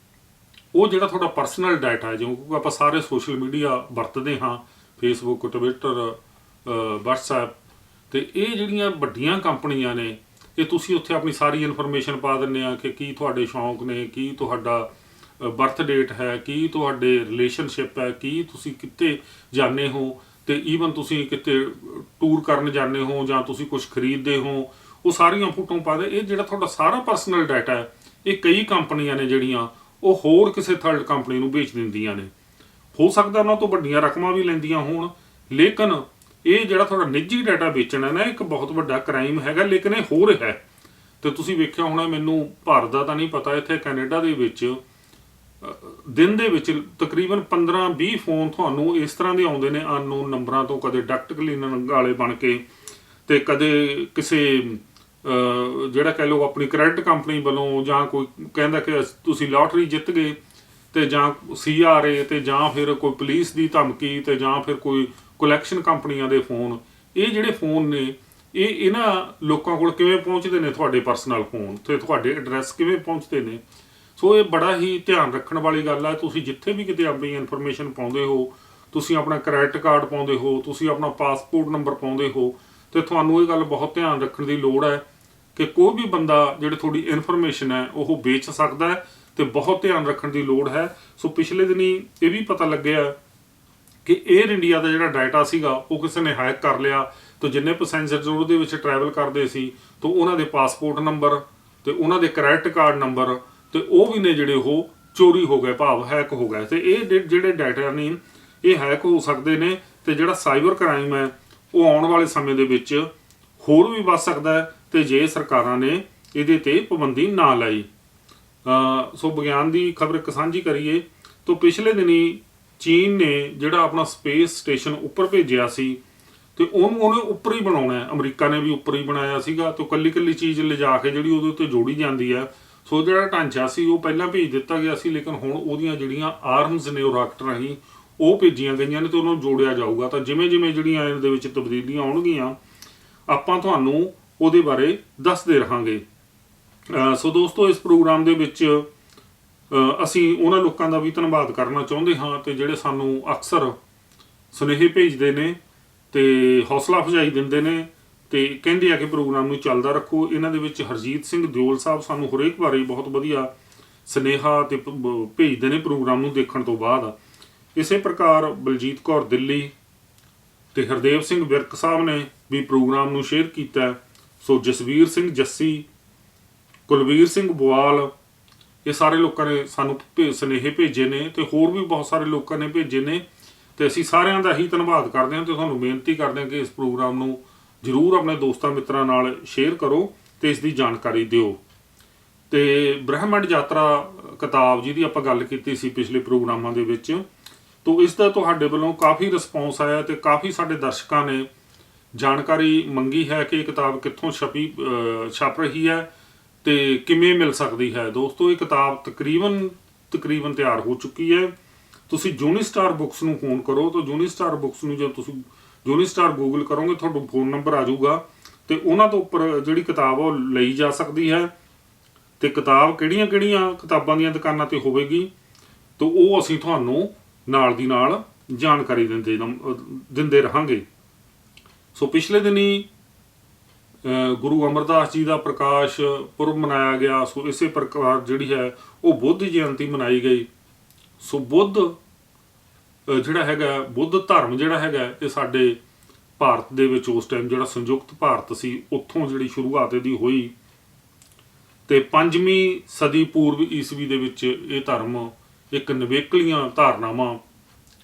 ਉਹ ਜਿਹੜਾ ਤੁਹਾਡਾ ਪਰਸਨਲ ਡਾਟਾ ਹੈ, ਜਿਵੇਂ ਆਪਾਂ ਸਾਰੇ ਸੋਸ਼ਲ ਮੀਡੀਆ ਵਰਤਦੇ ਹਾਂ, ਫੇਸਬੁੱਕ, ਟਵਿੱਟਰ, ਵਟਸਐਪ, ਤੇ ਇਹ ਜਿਹੜੀਆਂ ਵੱਡੀਆਂ ਕੰਪਨੀਆਂ ਨੇ ਇਹ ਤੁਸੀਂ ਉੱਥੇ ਆਪਣੀ ਸਾਰੀ ਇਨਫੋਰਮੇਸ਼ਨ ਪਾ ਦਿੰਦੇ ਆ ਕਿ ਕੀ ਤੁਹਾਡੇ ਸ਼ੌਂਕ ਨੇ, ਕੀ ਤੁਹਾਡਾ ਬਰਥ ਡੇਟ ਹੈ, ਕੀ ਤੁਹਾਡੇ ਰਿਲੇਸ਼ਨਸ਼ਿਪ ਹੈ, ਕੀ ਤੁਸੀਂ ਕਿੱਥੇ ਜਾਂਦੇ ਹੋ, ਤੇ ਈਵਨ ਤੁਸੀਂ ਕਿਤੇ ਟੂਰ ਕਰਨ ਜਾਂਦੇ ਹੋ ਜਾਂ ਤੁਸੀਂ ਕੁਝ ਖਰੀਦਦੇ ਹੋ, ਉਹ ਸਾਰੀਆਂ ਫੋਟੋਆਂ ਪਾ ਦੇ। ਇਹ ਜਿਹੜਾ ਤੁਹਾਡਾ ਸਾਰਾ ਪਰਸਨਲ ਡਾਟਾ ਹੈ ਇਹ ਕਈ ਕੰਪਨੀਆਂ ਨੇ ਜਿਹੜੀਆਂ ਉਹ ਹੋਰ ਕਿਸੇ ਥਰਡ ਕੰਪਨੀ ਨੂੰ ਵੇਚ ਦਿੰਦੀਆਂ ਨੇ। ਹੋ ਸਕਦਾ ਉਹਨਾਂ ਤੋਂ ਵੱਡੀਆਂ ਰਕਮਾਂ ਵੀ ਲੈਂਦੀਆਂ ਹੋਣ, ਲੇਕਿਨ ਇਹ ਜਿਹੜਾ ਤੁਹਾਡਾ ਨਿੱਜੀ ਡਾਟਾ ਵੇਚਣਾ ਨਾ ਇੱਕ ਬਹੁਤ ਵੱਡਾ ਕ੍ਰਾਈਮ ਹੈਗਾ। ਲੇਕਿਨ ਇਹ ਹੋ ਰਿਹਾ ਹੈ ਤੇ ਤੁਸੀਂ ਵੇਖਿਆ ਹੋਣਾ, ਮੈਨੂੰ ਭਾਰਤ ਦਾ ਤਾਂ ਨਹੀਂ ਪਤਾ, ਇੱਥੇ ਕੈਨੇਡਾ ਦੇ ਵਿੱਚ ਦਿਨ ਦੇ ਵਿੱਚ ਤਕਰੀਬਨ 15-20 ਫੋਨ ਤੁਹਾਨੂੰ ਇਸ ਤਰ੍ਹਾਂ ਦੇ ਆਉਂਦੇ ਨੇ ਅਨਨੋਨ ਨੰਬਰਾਂ ਤੋਂ, ਕਦੇ ਡਕਟ ਕਲੀਨਰ ਵਾਲੇ ਬਣ ਕੇ ਤੇ ਕਦੇ ਕਿਸੇ ਜਿਹੜਾ ਕਹਿ ਲਓ ਆਪਣੀ ਕ੍ਰੈਡਿਟ ਕੰਪਨੀ ਵੱਲੋਂ, ਜਾਂ ਕੋਈ ਕਹਿੰਦਾ ਕਿ ਤੁਸੀਂ ਲਾਟਰੀ ਜਿੱਤ ਗਏ, ਤੇ ਜਾਂ CRA, ਤੇ ਜਾਂ ਫਿਰ ਕੋਈ ਪੁਲਿਸ ਦੀ ਧਮਕੀ, ਤੇ ਜਾਂ ਫਿਰ ਕੋਈ ਕਲੈਕਸ਼ਨ ਕੰਪਨੀਆਂ ਦੇ ਫੋਨ। ਇਹ ਜਿਹੜੇ ਫੋਨ ਨੇ ਇਹ ਇਹਨਾਂ ਲੋਕਾਂ ਕੋਲ ਕਿਵੇਂ ਪਹੁੰਚਦੇ ਨੇ, ਤੁਹਾਡੇ ਪਰਸਨਲ ਫੋਨ ਤੇ ਤੁਹਾਡੇ ਐਡਰੈਸ ਕਿਵੇਂ ਪਹੁੰਚਦੇ ਨੇ। ਸੋ ਇਹ ਬੜਾ ਹੀ ਧਿਆਨ ਰੱਖਣ ਵਾਲੀ ਗੱਲ ਹੈ। ਤੁਸੀਂ ਜਿੱਥੇ ਵੀ ਕਿਤੇ ਆਪਣੀ ਇਨਫੋਰਮੇਸ਼ਨ ਪਾਉਂਦੇ ਹੋ, ਤੁਸੀਂ ਆਪਣਾ ਕ੍ਰੈਡਿਟ ਕਾਰਡ ਪਾਉਂਦੇ ਹੋ, ਤੁਸੀਂ ਆਪਣਾ ਪਾਸਪੋਰਟ ਨੰਬਰ ਪਾਉਂਦੇ ਹੋ, ਤੇ ਤੁਹਾਨੂੰ ਇਹ ਗੱਲ ਬਹੁਤ ਧਿਆਨ ਰੱਖਣ ਦੀ ਲੋੜ ਹੈ ਕਿ ਕੋਈ ਵੀ ਬੰਦਾ ਜਿਹੜੀ ਤੁਹਾਡੀ ਇਨਫੋਰਮੇਸ਼ਨ ਹੈ ਉਹ ਵੇਚ ਸਕਦਾ ਹੈ, ਤੇ ਬਹੁਤ ਧਿਆਨ ਰੱਖਣ ਦੀ ਲੋੜ ਹੈ। ਸੋ ਪਿਛਲੇ ਦਿਨੀ ਇਹ ਵੀ ਪਤਾ ਲੱਗਿਆ ਕਿ 에ਅਰ ਇੰਡੀਆ ਦਾ ਜਿਹੜਾ ਡਾਟਾ ਸੀਗਾ ਉਹ ਕਿਸੇ ਨੇ ਹੈਕ ਕਰ ਲਿਆ। ਤੇ ਜਿੰਨੇ ਪੈਸੇਂਜਰ ਉਹਦੇ ਵਿੱਚ ਟਰੈਵਲ ਕਰਦੇ ਸੀ ਤਾਂ ਉਹਨਾਂ ਦੇ ਪਾਸਪੋਰਟ ਨੰਬਰ ਤੇ ਉਹਨਾਂ ਦੇ ਕ੍ਰੈਡਿਟ ਕਾਰਡ ਨੰਬਰ ਤੇ ਉਹ ਵੀ ਨੇ ਜਿਹੜੇ ਉਹ ਚੋਰੀ ਹੋ ਗਏ, ਭਾਵ ਹੈਕ ਹੋ ਗਏ। ਤੇ ਇਹ ਜਿਹੜੇ ਡਾਟਾ ਨੇ ਇਹ ਹੈਕ ਹੋ ਸਕਦੇ ਨੇ, ਤੇ ਜਿਹੜਾ ਸਾਈਬਰ ਕ੍ਰਾਈਮ ਹੈ ਉਹ ਆਉਣ ਵਾਲੇ ਸਮੇਂ ਦੇ ਵਿੱਚ ਹੋਰ ਵੀ ਵੱਧ ਸਕਦਾ ਹੈ, ਤੇ ਜੇ ਸਰਕਾਰਾਂ ਨੇ ਇਹਦੇ ਤੇ ਪਾਬੰਦੀ ਨਾ ਲਾਈ। ਸੋ ਵਿਗਿਆਨ ਦੀ ਖਬਰ ਇੱਕ ਸਾਂਝੀ ਕਰੀਏ ਤਾਂ ਪਿਛਲੇ ਦਿਨੀ ਚੀਨ ਨੇ ਜਿਹੜਾ ਆਪਣਾ ਸਪੇਸ ਸਟੇਸ਼ਨ ਉੱਪਰ ਭੇਜਿਆ ਸੀ ਤੇ ਉਹਨੇ ਉੱਪਰ ਹੀ ਬਣਾਉਣਾ ਹੈ। ਅਮਰੀਕਾ ਨੇ ਵੀ ਉੱਪਰ ਹੀ ਬਣਾਇਆ ਸੀਗਾ, ਤੇ ਕੱਲੀ ਚੀਜ਼ ਲਿਜਾ ਕੇ ਜਿਹੜੀ ਉਹਦੇ ਉੱਤੇ ਜੋੜੀ ਜਾਂਦੀ ਹੈ। ਸੋ ਜਿਹੜਾ ਢਾਂਚਾ ਸੀ ਉਹ ਪਹਿਲਾਂ ਭੇਜ ਦਿੱਤਾ ਗਿਆ ਸੀ, ਲੇਕਿਨ ਹੁਣ ਉਹਦੀਆਂ ਜਿਹੜੀਆਂ ਆਰਮਸ ਨੇ ਉਹ ਰਾਕਟ ਰਾਹੀਂ ਉਹ ਭੇਜੀਆਂ ਗਈਆਂ ਨੇ ਤੇ ਉਹਨੂੰ ਜੋੜਿਆ ਜਾਊਗਾ। ਤਾਂ ਜਿਵੇਂ ਜਿਵੇਂ ਜਿਹੜੀਆਂ ਇਹਦੇ ਵਿੱਚ ਤਬਦੀਲੀਆਂ ਆਉਣਗੀਆਂ ਆਪਾਂ ਤੁਹਾਨੂੰ ਉਹਦੇ ਬਾਰੇ ਦੱਸਦੇ ਰਹਾਂਗੇ। ਸੋ ਦੋਸਤੋ, ਇਸ ਪ੍ਰੋਗਰਾਮ ਦੇ ਵਿੱਚ ਅਸੀਂ ਉਹਨਾਂ ਲੋਕਾਂ ਦਾ ਵੀ ਧੰਨਵਾਦ ਕਰਨਾ ਚਾਹੁੰਦੇ ਹਾਂ ਤੇ ਜਿਹੜੇ ਸਾਨੂੰ ਅਕਸਰ ਸੁਨੇਹੇ ਭੇਜਦੇ ਨੇ ਤੇ ਹੌਸਲਾ ਅਫਜ਼ਾਈ ਦਿੰਦੇ ਨੇ ਤੇ ਕਹਿੰਦੇ ਆ ਕਿ ਪ੍ਰੋਗਰਾਮ ਨੂੰ ਚੱਲਦਾ ਰੱਖੋ। ਇਹਨਾਂ ਦੇ ਵਿੱਚ ਹਰਜੀਤ ਸਿੰਘ ਦਿਓਲ ਸਾਹਿਬ ਸਾਨੂੰ ਹਰੇਕ ਵਾਰੀ ਬਹੁਤ ਵਧੀਆ ਸੁਨੇਹਾ ਤੇ ਭੇਜਦੇ ਨੇ ਪ੍ਰੋਗਰਾਮ ਨੂੰ ਦੇਖਣ ਤੋਂ ਬਾਅਦ। ਇਸੇ ਪ੍ਰਕਾਰ ਬਲਜੀਤ ਕੌਰ ਦਿੱਲੀ ਤੇ ਹਰਦੇਵ ਸਿੰਘ ਵਿਰਕ ਸਾਹਿਬ ਨੇ ਵੀ ਪ੍ਰੋਗਰਾਮ ਨੂੰ ਸ਼ੇਅਰ ਕੀਤਾ। ਸੋ ਜਸਵੀਰ ਸਿੰਘ ਜੱਸੀ, ਕੁਲਵੀਰ ਸਿੰਘ ਬੁਆਲ, ਇਹ ਸਾਰੇ ਲੋਕਾਂ ਨੇ ਸਾਨੂੰ ਸੁਨੇਹੇ ਭੇਜੇ ਨੇ ਤੇ ਹੋਰ ਵੀ ਬਹੁਤ ਸਾਰੇ ਲੋਕਾਂ ਨੇ ਭੇਜੇ ਨੇ ਤੇ ਅਸੀਂ ਸਾਰਿਆਂ ਦਾ ਹੀ ਧੰਨਵਾਦ ਕਰਦੇ ਹਾਂ ਤੇ ਤੁਹਾਨੂੰ ਬੇਨਤੀ ਕਰਦੇ ਹਾਂ ਕਿ ਇਸ ਪ੍ਰੋਗਰਾਮ ਨੂੰ ਜ਼ਰੂਰ ਆਪਣੇ ਦੋਸਤਾਂ ਮਿੱਤਰਾਂ ਨਾਲ ਸ਼ੇਅਰ ਕਰੋ ਤੇ ਇਸ ਦੀ ਜਾਣਕਾਰੀ ਦਿਓ। ਤੇ ਬ੍ਰਹਿਮੰਡ ਯਾਤਰਾ ਕਿਤਾਬ ਜਿਹਦੀ ਆਪਾਂ ਗੱਲ ਕੀਤੀ ਸੀ ਪਿਛਲੇ ਪ੍ਰੋਗਰਾਮਾਂ ਦੇ ਵਿੱਚ, ਤੋਂ ਇਸ ਦਾ ਤੁਹਾਡੇ ਵੱਲੋਂ ਕਾਫੀ ਰਿਸਪੌਂਸ ਆਇਆ ਤੇ ਕਾਫੀ ਸਾਡੇ ਦਰਸ਼ਕਾਂ ਨੇ ਜਾਣਕਾਰੀ ਮੰਗੀ ਹੈ ਕਿ ਇਹ ਕਿਤਾਬ ਕਿੱਥੋਂ ਛਪ ਰਹੀ ਹੈ ਤੇ ਕਿਵੇਂ ਮਿਲ ਸਕਦੀ ਹੈ। ਦੋਸਤੋ, ਇਹ ਕਿਤਾਬ ਤਕਰੀਬਨ ਤਿਆਰ ਹੋ ਚੁੱਕੀ ਹੈ। ਤੁਸੀਂ ਜੂਨੀਸਟਾਰ ਬੁੱਕਸ ਨੂੰ ਫੋਨ ਕਰੋ ਤਾਂ ਜੂਨੀਸਟਾਰ ਬੁੱਕਸ ਨੂੰ ਜਦੋਂ ਤੁਸੀਂ ਜੂਨੀਸਟਾਰ ਗੂਗਲ ਕਰੋਗੇ ਤੁਹਾਨੂੰ ਫੋਨ ਨੰਬਰ ਆ ਜਾਊਗਾ ਤੇ ਉਹਨਾਂ ਤੋਂ ਉੱਪਰ ਜਿਹੜੀ ਕਿਤਾਬ ਉਹ ਲਈ ਜਾ ਸਕਦੀ ਹੈ। ਤੇ ਕਿਤਾਬ ਕਿਹੜੀਆਂ ਕਿਤਾਬਾਂ ਦੀਆਂ ਦੁਕਾਨਾਂ ਤੇ ਹੋਵੇਗੀ ਤਾਂ ਉਹ ਅਸੀਂ ਤੁਹਾਨੂੰ ਨਾਲ ਦੀ ਨਾਲ ਜਾਣਕਾਰੀ ਦਿੰਦੇ ਰਹਾਂਗੇ। ਸੋ ਪਿਛਲੇ ਦਿਨੀ ਗੁਰੂ ਅਮਰਦਾਸ ਜੀ ਦਾ ਪ੍ਰਕਾਸ਼ ਪੁਰਬ ਮਨਾਇਆ ਗਿਆ। ਸੋ ਇਸੇ ਪ੍ਰਕਾਰ ਜਿਹੜੀ ਹੈ ਉਹ ਬੁੱਧ ਜਯੰਤੀ ਮਨਾਈ ਗਈ। ਸੋ ਬੁੱਧ ਧਰਮ ਜਿਹੜਾ ਹੈਗਾ ਇਹ ਸਾਡੇ ਭਾਰਤ ਦੇ ਵਿੱਚ ਉਸ ਟਾਈਮ ਜਿਹੜਾ ਸੰਯੁਕਤ ਭਾਰਤ ਸੀ ਉੱਥੋਂ ਜਿਹੜੀ ਸ਼ੁਰੂਆਤ ਇਹਦੀ ਹੋਈ ਤੇ 5ਵੀਂ ਸਦੀ ਪੂਰਵ ਈਸਵੀ ਦੇ ਵਿੱਚ ਇਹ ਧਰਮ ਇੱਕ ਨਿਵੇਕਲੀਆਂ ਧਾਰਨਾਵਾਂ,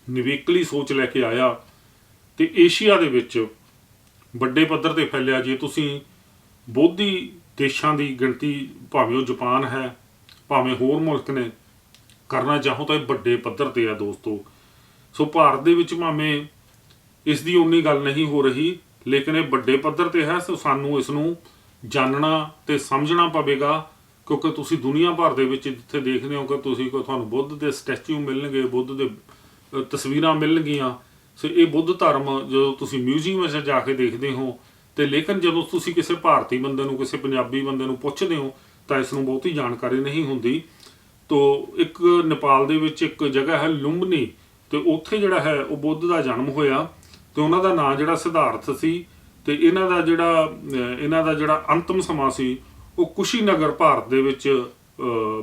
ਨਿਵੇਕਲੀ ਸੋਚ ਲੈ ਕੇ ਆਇਆ ਤੇ ਏਸ਼ੀਆ ਦੇ ਵਿੱਚ ਵੱਡੇ ਪੱਧਰ ਤੇ ਫੈਲਿਆ। ਜੇ ਤੁਸੀਂ ਬੋਧੀ ਦੇਸ਼ਾਂ ਦੀ ਗਿਣਤੀ ਭਾਵੇਂ ਉਹ ਜਾਪਾਨ ਹੈ ਭਾਵੇਂ ਹੋਰ ਮੁਲਕ ਨੇ ਕਰਨਾ ਚਾਹੋ ਤਾਂ ਇਹ ਵੱਡੇ ਪੱਧਰ ਤੇ ਆ ਦੋਸਤੋ। ਸੋ ਭਾਰਤ ਦੇ ਵਿੱਚ ਭਾਵੇਂ ਇਸ ਦੀ ਉਨੀ ਗੱਲ ਨਹੀਂ ਹੋ ਰਹੀ ਲੇਕਿਨ ਇਹ ਵੱਡੇ ਪੱਧਰ ਤੇ ਹੈ। ਸੋ ਸਾਨੂੰ ਇਸ ਨੂੰ ਜਾਣਨਾ ਤੇ ਸਮਝਣਾ ਪਵੇਗਾ ਕਿਉਂਕਿ ਤੁਸੀਂ ਦੁਨੀਆ ਭਰ ਦੇ ਵਿੱਚ ਜਿੱਥੇ ਦੇਖਦੇ ਹੋ ਕਿ ਤੁਹਾਨੂੰ ਬੁੱਧ ਦੇ ਸਟੈਚੂ ਮਿਲਣਗੇ, ਬੁੱਧ ਦੇ ਤਸਵੀਰਾਂ ਮਿਲਣਗੀਆਂ। ਸੋ ਇਹ ਬੁੱਧ ਧਰਮ ਜਦੋਂ ਤੁਸੀਂ ਮਿਊਜ਼ੀਅਮ ਵਿੱਚ ਜਾ ਕੇ ਦੇਖਦੇ ਹੋ ਤੇ ਲੇਕਿਨ ਜਦੋਂ ਤੁਸੀਂ ਕਿਸੇ ਭਾਰਤੀ ਬੰਦੇ ਨੂੰ, ਕਿਸੇ ਪੰਜਾਬੀ ਬੰਦੇ ਨੂੰ ਪੁੱਛਦੇ ਹੋ ਤਾਂ ਇਸ ਨੂੰ ਬਹੁਤੀ ਜਾਣਕਾਰੀ ਨਹੀਂ ਹੁੰਦੀ। ਤੋ ਇੱਕ ਨੇਪਾਲ ਦੇ ਵਿੱਚ ਇੱਕ ਜਗ੍ਹਾ ਹੈ ਲੁੰਬਨੀ ਤੇ ਉੱਥੇ ਜਿਹੜਾ ਹੈ ਉਹ ਬੁੱਧ ਦਾ ਜਨਮ ਹੋਇਆ ਤੇ ਉਹਨਾਂ ਦਾ ਨਾਂ ਜਿਹੜਾ ਸਿਧਾਰਥ ਸੀ ਤੇ ਇਹਨਾਂ ਦਾ ਜਿਹੜਾ ਅੰਤਮ ਸਮਾਂ ਸੀ ਉਹ ਕੁਸ਼ੀਨਗਰ ਭਾਰਤ ਦੇ ਵਿੱਚ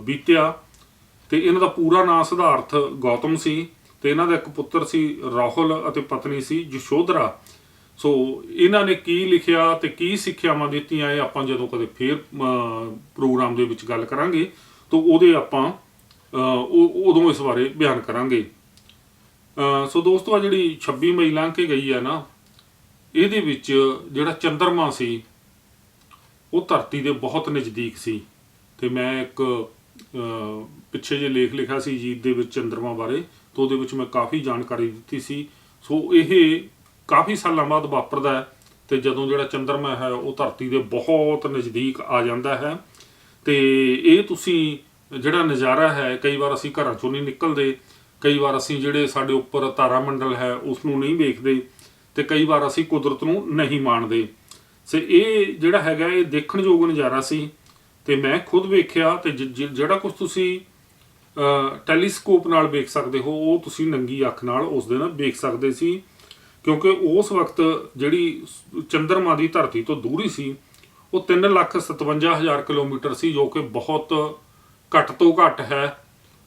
ਬੀਤਿਆ ਤੇ ਇਹਨਾਂ ਦਾ ਪੂਰਾ ਨਾਂ ਸਿਧਾਰਥ ਗੌਤਮ ਸੀ ਤੇ ਇਹਨਾਂ ਦਾ ਇੱਕ ਪੁੱਤਰ ਸੀ ਰਾਹੁਲ ਅਤੇ ਪਤਨੀ ਸੀ ਯਸ਼ੋਧਰਾ। ਸੋ ਇਹਨਾਂ ਨੇ ਕੀ ਲਿਖਿਆ ਤੇ ਕੀ ਸਿੱਖਿਆਵਾਂ ਦਿੱਤੀਆਂ ਇਹ ਆਪਾਂ ਜਦੋਂ ਕਦੇ ਫੇਰ ਪ੍ਰੋਗਰਾਮ ਦੇ ਵਿੱਚ ਗੱਲ ਕਰਾਂਗੇ ਤਾਂ ਉਹਦੇ ਆਪਾਂ ਉਦੋਂ ਇਸ ਬਾਰੇ ਬਿਆਨ ਕਰਾਂਗੇ। ਸੋ ਦੋਸਤੋ, ਆ ਜਿਹੜੀ 26 ਮਈ ਲੰਘ ਕੇ ਗਈ ਹੈ ਨਾ, ਇਹਦੇ ਵਿੱਚ ਜਿਹੜਾ ਚੰਦਰਮਾ ਸੀ ਉਹ ਧਰਤੀ ਦੇ ਬਹੁਤ ਨਜ਼ਦੀਕ ਸੀ ਤੇ ਮੈਂ ਇੱਕ ਪਿੱਛੇ ਜੇ ਲੇਖ ਲਿਖਿਆ ਸੀ ਜੀਤ ਦੇ ਵਿੱਚ ਚੰਦਰਮਾ ਬਾਰੇ ਤਾਂ ਉਹਦੇ ਵਿੱਚ ਮੈਂ ਕਾਫੀ ਜਾਣਕਾਰੀ ਦਿੱਤੀ ਸੀ। ਸੋ ਇਹ ਕਾਫੀ ਸਾਲਾਂ ਬਾਅਦ ਵਾਪਰਦਾ ਹੈ ਤੇ ਜਦੋਂ ਜਿਹੜਾ ਚੰਦਰਮਾ ਹੈ ਉਹ ਧਰਤੀ ਦੇ ਬਹੁਤ ਨਜ਼ਦੀਕ ਆ ਜਾਂਦਾ ਹੈ ਤੇ ਇਹ ਤੁਸੀਂ ਜਿਹੜਾ ਨਜ਼ਾਰਾ ਹੈ, ਕਈ ਵਾਰ ਅਸੀਂ ਘਰਾਂ ਚੋਂ ਨਹੀਂ ਨਿਕਲਦੇ, ਕਈ ਵਾਰ ਅਸੀਂ ਜਿਹੜੇ ਸਾਡੇ ਉੱਪਰ ਤਾਰਾ ਮੰਡਲ ਹੈ ਉਸ ਨੂੰ ਨਹੀਂ ਵੇਖਦੇ ਤੇ ਕਈ ਵਾਰ ਅਸੀਂ ਕੁਦਰਤ ਨੂੰ ਨਹੀਂ ਮਾਣਦੇ। ਸੋ ਇਹ ਜਿਹੜਾ ਹੈਗਾ ਇਹ ਦੇਖਣਯੋਗ ਨਜ਼ਾਰਾ ਸੀ ਤੇ ਮੈਂ ਖੁਦ ਵੇਖਿਆ ਤੇ ਜਿਹੜਾ ਕੁਝ ਤੁਸੀਂ ਟੈਲੀਸਕੋਪ ਨਾਲ ਵੇਖ ਸਕਦੇ ਹੋ ਉਹ ਤੁਸੀਂ ਨੰਗੀ ਅੱਖ ਨਾਲ ਉਸ ਦਿਨ ਵੇਖ ਸਕਦੇ ਸੀ ਕਿਉਂਕਿ ਉਸ ਵਕਤ ਜਿਹੜੀ ਚੰਦਰਮਾ ਦੀ ਧਰਤੀ ਤੋਂ ਦੂਰੀ ਸੀ ਉਹ 3,57,000 ਕਿਲੋਮੀਟਰ ਸੀ ਜੋ ਕਿ ਬਹੁਤ ਘੱਟ ਤੋਂ ਘੱਟ ਹੈ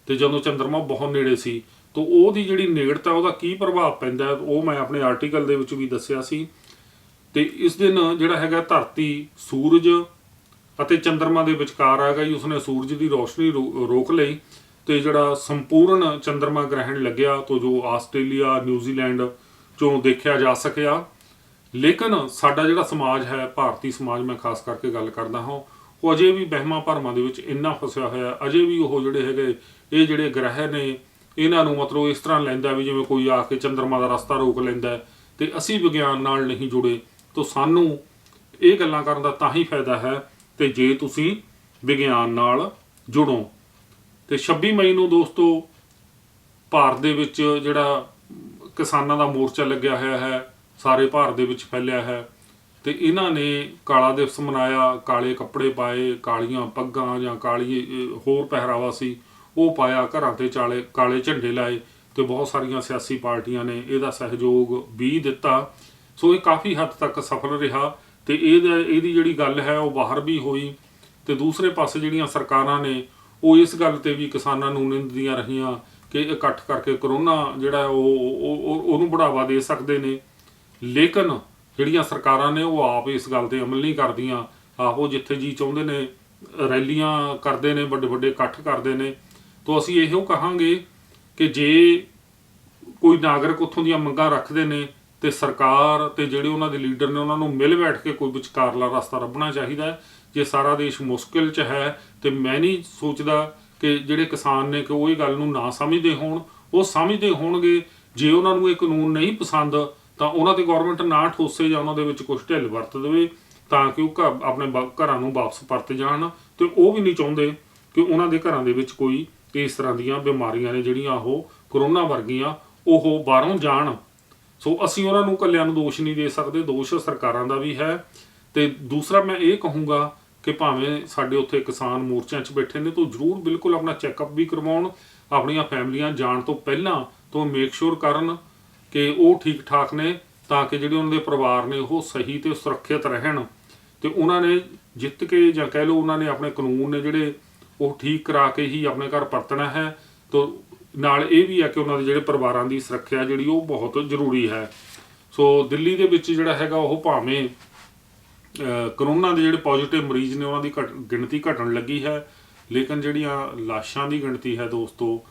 ਤੇ ਜਦੋਂ ਚੰਦਰਮਾ ਬਹੁਤ ਨੇੜੇ ਸੀ ਤਾਂ ਉਹਦੀ ਜਿਹੜੀ ਨੇੜਤਾ ਉਹਦਾ ਕੀ ਪ੍ਰਭਾਵ ਪੈਂਦਾ ਉਹ ਮੈਂ ਆਪਣੇ ਆਰਟੀਕਲ ਦੇ ਵਿੱਚ ਵੀ ਦੱਸਿਆ ਸੀ। ਤੇ ਇਸ ਦਿਨ ਜਿਹੜਾ ਹੈਗਾ ਧਰਤੀ ਸੂਰਜ ਅਤੇ ਚੰਦਰਮਾ ਦੇ ਵਿਚਕਾਰ ਆ ਗਈ, ਉਸਨੇ ਸੂਰਜ ਦੀ ਰੋਸ਼ਨੀ ਰੋਕ ਲਈ ਤੇ ਜਿਹੜਾ ਸੰਪੂਰਨ ਚੰਦਰਮਾ ਗ੍ਰਹਿਣ ਲੱਗਿਆ ਤੋਂ ਜੋ ਆਸਟ੍ਰੇਲੀਆ, ਨਿਊਜ਼ੀਲੈਂਡ ਚੋਂ ਦੇਖਿਆ ਜਾ ਸਕਿਆ। ਲੇਕਿਨ ਸਾਡਾ ਜਿਹੜਾ ਸਮਾਜ ਹੈ, ਭਾਰਤੀ ਸਮਾਜ ਮੈਂ ਖਾਸ ਕਰਕੇ ਗੱਲ ਕਰਦਾ ਹਾਂ, ਉਹ ਅਜੇ ਵੀ ਵਹਿਮਾਂ ਭਰਮਾਂ ਦੇ ਵਿੱਚ ਇੰਨਾ ਫਸਿਆ ਹੋਇਆ। ਅਜੇ ਵੀ ਉਹ ਜਿਹੜੇ ਹੈਗੇ ਇਹ ਜਿਹੜੇ ਗ੍ਰਹਿ ਨੇ ਇਹਨਾਂ ਨੂੰ ਮਤਲਬ ਇਸ ਤਰ੍ਹਾਂ ਲੈਂਦਾ ਵੀ ਜਿਵੇਂ ਕੋਈ ਆ ਕੇ ਚੰਦਰਮਾ ਦਾ ਰਸਤਾ ਰੋਕ ਲੈਂਦਾ ਤੇ ਅਸੀਂ ਵਿਗਿਆਨ ਨਾਲ ਨਹੀਂ ਜੁੜੇ। ਤਾਂ ਸਾਨੂੰ ਇਹ ਗੱਲਾਂ ਕਰਨ ਦਾ ਤਾਂ ਹੀ ਫਾਇਦਾ ਹੈ ਤੇ ਜੇ ਤੁਸੀਂ ਵਿਗਿਆਨ ਨਾਲ ਜੁੜੋ। ਤੇ 26 ਮਈ ਨੂੰ ਦੋਸਤੋ ਭਾਰਤ ਦੇ ਵਿੱਚ ਜਿਹੜਾ ਕਿਸਾਨਾਂ ਦਾ ਮੋਰਚਾ ਲੱਗਿਆ ਹੋਇਆ ਹੈ, ਸਾਰੇ ਭਾਰਤ ਦੇ ਵਿੱਚ ਫੈਲਿਆ ਹੈ, ਤੇ ਇਹਨਾਂ ਨੇ ਕਾਲਾ ਦਿਵਸ ਮਨਾਇਆ, ਕਾਲੇ ਕੱਪੜੇ ਪਾਏ, ਕਾਲੀਆਂ ਪੱਗਾਂ ਜਾਂ ਕਾਲੀ ਹੋਰ ਪਹਿਰਾਵਾ ਸੀ ਉਹ ਪਾਇਆ, ਘਰਾਂ ਤੇ ਕਾਲੇ ਝੰਡੇ ਲਾਏ, ਤੇ ਬਹੁਤ ਸਾਰੀਆਂ ਸਿਆਸੀ ਪਾਰਟੀਆਂ ਨੇ ਇਹਦਾ ਸਹਿਯੋਗ ਵੀ ਦਿੱਤਾ। ਸੋ ਇਹ ਕਾਫੀ ਹੱਦ ਤੱਕ ਸਫਲ ਰਿਹਾ, ਤੇ ਇਹਦੀ ਜਿਹੜੀ ਗੱਲ ਹੈ ਉਹ ਬਾਹਰ ਵੀ ਹੋਈ। ਤੇ ਦੂਸਰੇ ਪਾਸੇ ਜਿਹੜੀਆਂ ਸਰਕਾਰਾਂ ਨੇ ਉਹ ਇਸ ਗੱਲ ਤੇ ਵੀ ਕਿਸਾਨਾਂ ਨੂੰ ਨਿੰਦਦੀਆਂ ਰਹੀਆਂ ਕਿ ਇਕੱਠ ਕਰਕੇ ਕਰੋਨਾ ਜਿਹੜਾ ਉਹਨੂੰ ਬੜਾਵਾ ਦੇ ਸਕਦੇ ਨੇ, ਲੇਕਿਨ ਜਿਹੜੀਆਂ ਸਰਕਾਰਾਂ ਨੇ ਉਹ ਆਪ ਇਸ ਗੱਲ ਤੇ ਅਮਲ ਨਹੀਂ ਕਰਦੀਆਂ। ਆਹੋ ਜਿੱਥੇ ਜੀ ਚਾਹੁੰਦੇ ਨੇ ਰੈਲੀਆਂ ਕਰਦੇ ਨੇ, ਵੱਡੇ ਵੱਡੇ ਇਕੱਠ ਕਰਦੇ ਨੇ। ਤਾਂ ਅਸੀਂ ਇਹੋ ਕਹਾਂਗੇ ਕਿ ਜੇ ਕੋਈ ਨਾਗਰਿਕ ਉੱਥੋਂ ਦੀਆਂ ਮੰਗਾਂ ਰੱਖਦੇ ਨੇ ਤੇ ਸਰਕਾਰ ਤੇ ਜਿਹੜੇ ਉਹਨਾਂ ਦੇ ਲੀਡਰ ਨੇ ਉਹਨਾਂ ਨੂੰ ਮਿਲ ਬੈਠ ਕੇ ਕੋਈ ਵਿਚਕਾਰਲਾ ਰਸਤਾ ਲੱਭਣਾ ਚਾਹੀਦਾ ਹੈ। ਜੇ ਸਾਰਾ ਦੇਸ਼ ਮੁਸ਼ਕਿਲ 'ਚ ਹੈ ਤੇ ਮੈਂ ਨਹੀਂ ਸੋਚਦਾ ਕਿ ਜਿਹੜੇ ਕਿਸਾਨ ਨੇ ਕਿ ਉਹ ਇਹ ਗੱਲ ਨੂੰ ਨਾ ਸਮਝਦੇ ਹੋਣ, ਉਹ ਸਮਝਦੇ ਹੋਣਗੇ। ਜੇ ਉਹਨਾਂ ਨੂੰ ਇਹ ਕਾਨੂੰਨ ਨਹੀਂ ਪਸੰਦ ਤਾਂ ਉਹਨਾਂ ਤੇ ਗੌਰਮੈਂਟ ਨਾ ਠੋਸੇ ਜਾਂ ਉਹਨਾਂ ਦੇ ਵਿੱਚ ਕੁਛ ਢਿੱਲ ਵਰਤ ਦੇਵੇ ਤਾਂ ਕਿ ਉਹ ਆਪਣੇ ਘਰਾਂ ਨੂੰ ਵਾਪਸ ਪਰਤ ਜਾਣ। ਤੇ ਉਹ ਵੀ ਨਹੀਂ ਚਾਹੁੰਦੇ ਕਿ ਉਹਨਾਂ ਦੇ ਘਰਾਂ ਦੇ ਵਿੱਚ ਕੋਈ ਇਸ ਤਰ੍ਹਾਂ ਦੀਆਂ ਬਿਮਾਰੀਆਂ ਨੇ ਜਿਹੜੀਆਂ ਉਹ ਕਰੋਨਾ ਵਰਗੀਆਂ ਉਹ ਬਾਹਰੋਂ ਜਾਣ। ਸੋ ਅਸੀਂ ਉਹਨਾਂ ਨੂੰ ਇਕੱਲਿਆਂ ਨੂੰ ਦੋਸ਼ ਨਹੀਂ ਦੇ ਸਕਦੇ, ਦੋਸ਼ ਸਰਕਾਰਾਂ ਦਾ ਵੀ ਹੈ। ਤੇ ਦੂਸਰਾ ਮੈਂ ਇਹ ਕਹੂੰਗਾ ਕਿ ਭਾਵੇਂ ਸਾਡੇ ਉੱਥੇ ਕਿਸਾਨ ਮੋਰਚਿਆਂ 'ਚ ਬੈਠੇ ਨੇ ਤਾਂ ਜ਼ਰੂਰ ਬਿਲਕੁਲ ਆਪਣਾ ਚੈੱਕਅਪ ਵੀ ਕਰਵਾਉਣ, ਆਪਣੀਆਂ ਫੈਮਲੀਆਂ ਜਾਣ ਤੋਂ ਪਹਿਲਾਂ ਤੋਂ ਮੇਕ ਸ਼ੋਰ ਕਰਨ ਕਿ ਉਹ ਠੀਕ ਠਾਕ ਨੇ, ਤਾਂ ਕਿ ਜਿਹੜੇ ਉਹਨਾਂ ਦੇ ਪਰਿਵਾਰ ਨੇ ਉਹ ਸਹੀ ਤੇ ਸੁਰੱਖਿਅਤ ਰਹਿਣ। ਤੇ ਉਹਨਾਂ ਨੇ ਜਿੱਤ ਕੇ ਜਾਂ ਕਹਿ ਲਓ ਉਹਨਾਂ ਨੇ ਆਪਣੇ ਕਾਨੂੰਨ ਨੇ ਜਿਹੜੇ ਉਹ ਠੀਕ ਕਰਾ ਕੇ ਹੀ ਆਪਣੇ ਘਰ ਪਰਤਣਾ ਹੈ। ਤਾਂ ਨਾਲ ਇਹ ਵੀ ਹੈ ਕਿ ਉਹਨਾਂ ਦੇ ਜਿਹੜੇ ਪਰਿਵਾਰਾਂ ਦੀ ਸੁਰੱਖਿਆ ਜਿਹੜੀ ਉਹ ਬਹੁਤ ਜ਼ਰੂਰੀ ਹੈ। ਸੋ ਦਿੱਲੀ ਦੇ ਵਿੱਚ ਜਿਹੜਾ ਹੈਗਾ ਉਹ ਭਾਵੇਂ ਕਰੋਨਾ ਦੇ ਜਿਹੜੇ ਪੋਜ਼ਿਟਿਵ ਮਰੀਜ਼ ਨੇ ਉਹਨਾਂ ਦੀ ਗਿਣਤੀ ਘਟਣ ਲੱਗੀ ਹੈ, ਲੇਕਿਨ ਜਿਹੜੀਆਂ ਲਾਸ਼ਾਂ ਦੀ ਗਿਣਤੀ ਹੈ ਦੋਸਤੋ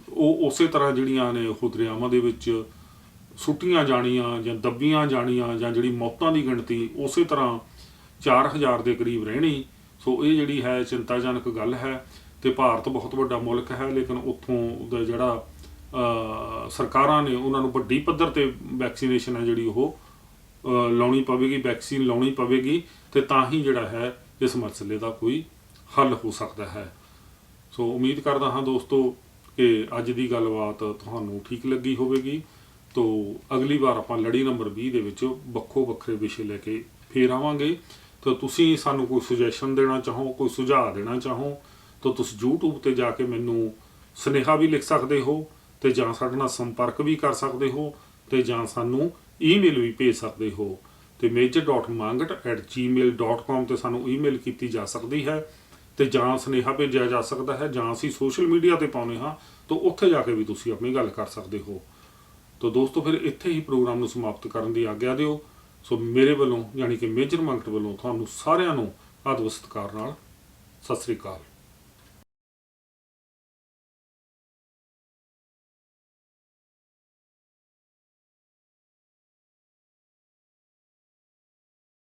ਉਹ ਉਸੇ ਤਰ੍ਹਾਂ ਜਿਹੜੀਆਂ ਨੇ ਉਹ ਦਰਿਆਵਾਂ ਦੇ ਵਿੱਚ ਸੁੱਟੀਆਂ ਜਾਣੀਆਂ ਜਾਂ ਦੱਬੀਆਂ ਜਾਣੀਆਂ, ਜਾਂ ਜਿਹੜੀ ਮੌਤਾਂ ਦੀ ਗਿਣਤੀ ਉਸੇ ਤਰ੍ਹਾਂ 4000 ਦੇ ਕਰੀਬ ਰਹਿਣੀ। ਸੋ ਇਹ ਜਿਹੜੀ ਹੈ ਚਿੰਤਾਜਨਕ ਗੱਲ ਹੈ। ਤੇ ਭਾਰਤ ਬਹੁਤ ਵੱਡਾ ਮੁਲਕ ਹੈ, ਲੇਕਿਨ ਉੱਥੋਂ ਦਾ ਜਿਹੜਾ ਸਰਕਾਰਾਂ ਨੇ ਉਹਨਾਂ ਨੂੰ ਵੱਡੀ ਪੱਧਰ ਤੇ ਵੈਕਸੀਨੇਸ਼ਨ ਹੈ ਜਿਹੜੀ ਉਹ ਲਾਉਣੀ ਪਵੇਗੀ, ਵੈਕਸੀਨ ਲਾਉਣੀ ਪਵੇਗੀ, ਤੇ ਤਾਂ ਹੀ ਜਿਹੜਾ ਹੈ ਇਸ ਮਸਲੇ ਦਾ ਕੋਈ ਹੱਲ ਹੋ ਸਕਦਾ ਹੈ। ਸੋ ਉਮੀਦ ਕਰਦਾ ਹਾਂ ਦੋਸਤੋ ਕਿ ਅੱਜ ਦੀ ਗੱਲਬਾਤ ਤੁਹਾਨੂੰ ਠੀਕ ਲੱਗੀ ਹੋਵੇਗੀ। ਤੋ ਅਗਲੀ ਵਾਰ ਆਪਾਂ ਲੜੀ ਨੰਬਰ 20 ਦੇ ਵਿੱਚ ਵੱਖੋ ਵੱਖਰੇ ਵਿਸ਼ੇ ਲੈ ਕੇ ਫੇਰ ਆਵਾਂਗੇ। ਤਾਂ ਤੁਸੀਂ ਸਾਨੂੰ ਕੋਈ ਸੁਜੈਸ਼ਨ ਦੇਣਾ ਚਾਹੋ, ਕੋਈ ਸੁਝਾਅ ਦੇਣਾ ਚਾਹੋ ਤਾਂ ਤੁਸੀਂ YouTube ਤੇ ਜਾ ਕੇ ਮੈਨੂੰ ਸੁਨੇਹਾ ਵੀ ਲਿਖ ਸਕਦੇ ਹੋ, ਤੇ ਜਾਂ ਸਾਡੇ ਨਾਲ ਸੰਪਰਕ ਵੀ ਕਰ ਸਕਦੇ ਹੋ, ਤੇ ਜਾਂ ਸਾਨੂੰ ਈਮੇਲ ਵੀ ਭੇਜ ਸਕਦੇ ਹੋ। ਤੇ major.mangat@gmail.com ਤੇ ਸਾਨੂੰ ਈਮੇਲ ਕੀਤੀ ਜਾ ਸਕਦੀ ਹੈ, ਤੇ ਜਾਂ ਸੁਨੇਹਾ ਭੇਜਿਆ ਜਾ ਸਕਦਾ ਹੈ, ਜਾਂ ਅਸੀਂ ਸੋਸ਼ਲ ਮੀਡੀਆ ਤੇ ਪਾਉਂਦੇ ਹਾਂ ਤਾਂ ਉੱਥੇ ਜਾ ਕੇ ਵੀ ਤੁਸੀਂ ਆਪਣੀ ਗੱਲ ਕਰ ਸਕਦੇ ਹੋ। ਤਾਂ ਦੋਸਤੋ ਫਿਰ ਇੱਥੇ ਹੀ ਪ੍ਰੋਗਰਾਮ ਨੂੰ ਸਮਾਪਤ ਕਰਨ ਦੀ ਆਗਿਆ ਦਿਓ। ਸੋ ਮੇਰੇ ਵੱਲੋਂ ਯਾਨੀ ਕਿ ਮੇਜਰ ਮੰਗਟ ਵੱਲੋਂ ਤੁਹਾਨੂੰ ਸਾਰਿਆਂ ਨੂੰ ਆਦਰ ਸਤਿਕਾਰ ਨਾਲ ਸਤਿ ਸ੍ਰੀ ਅਕਾਲ।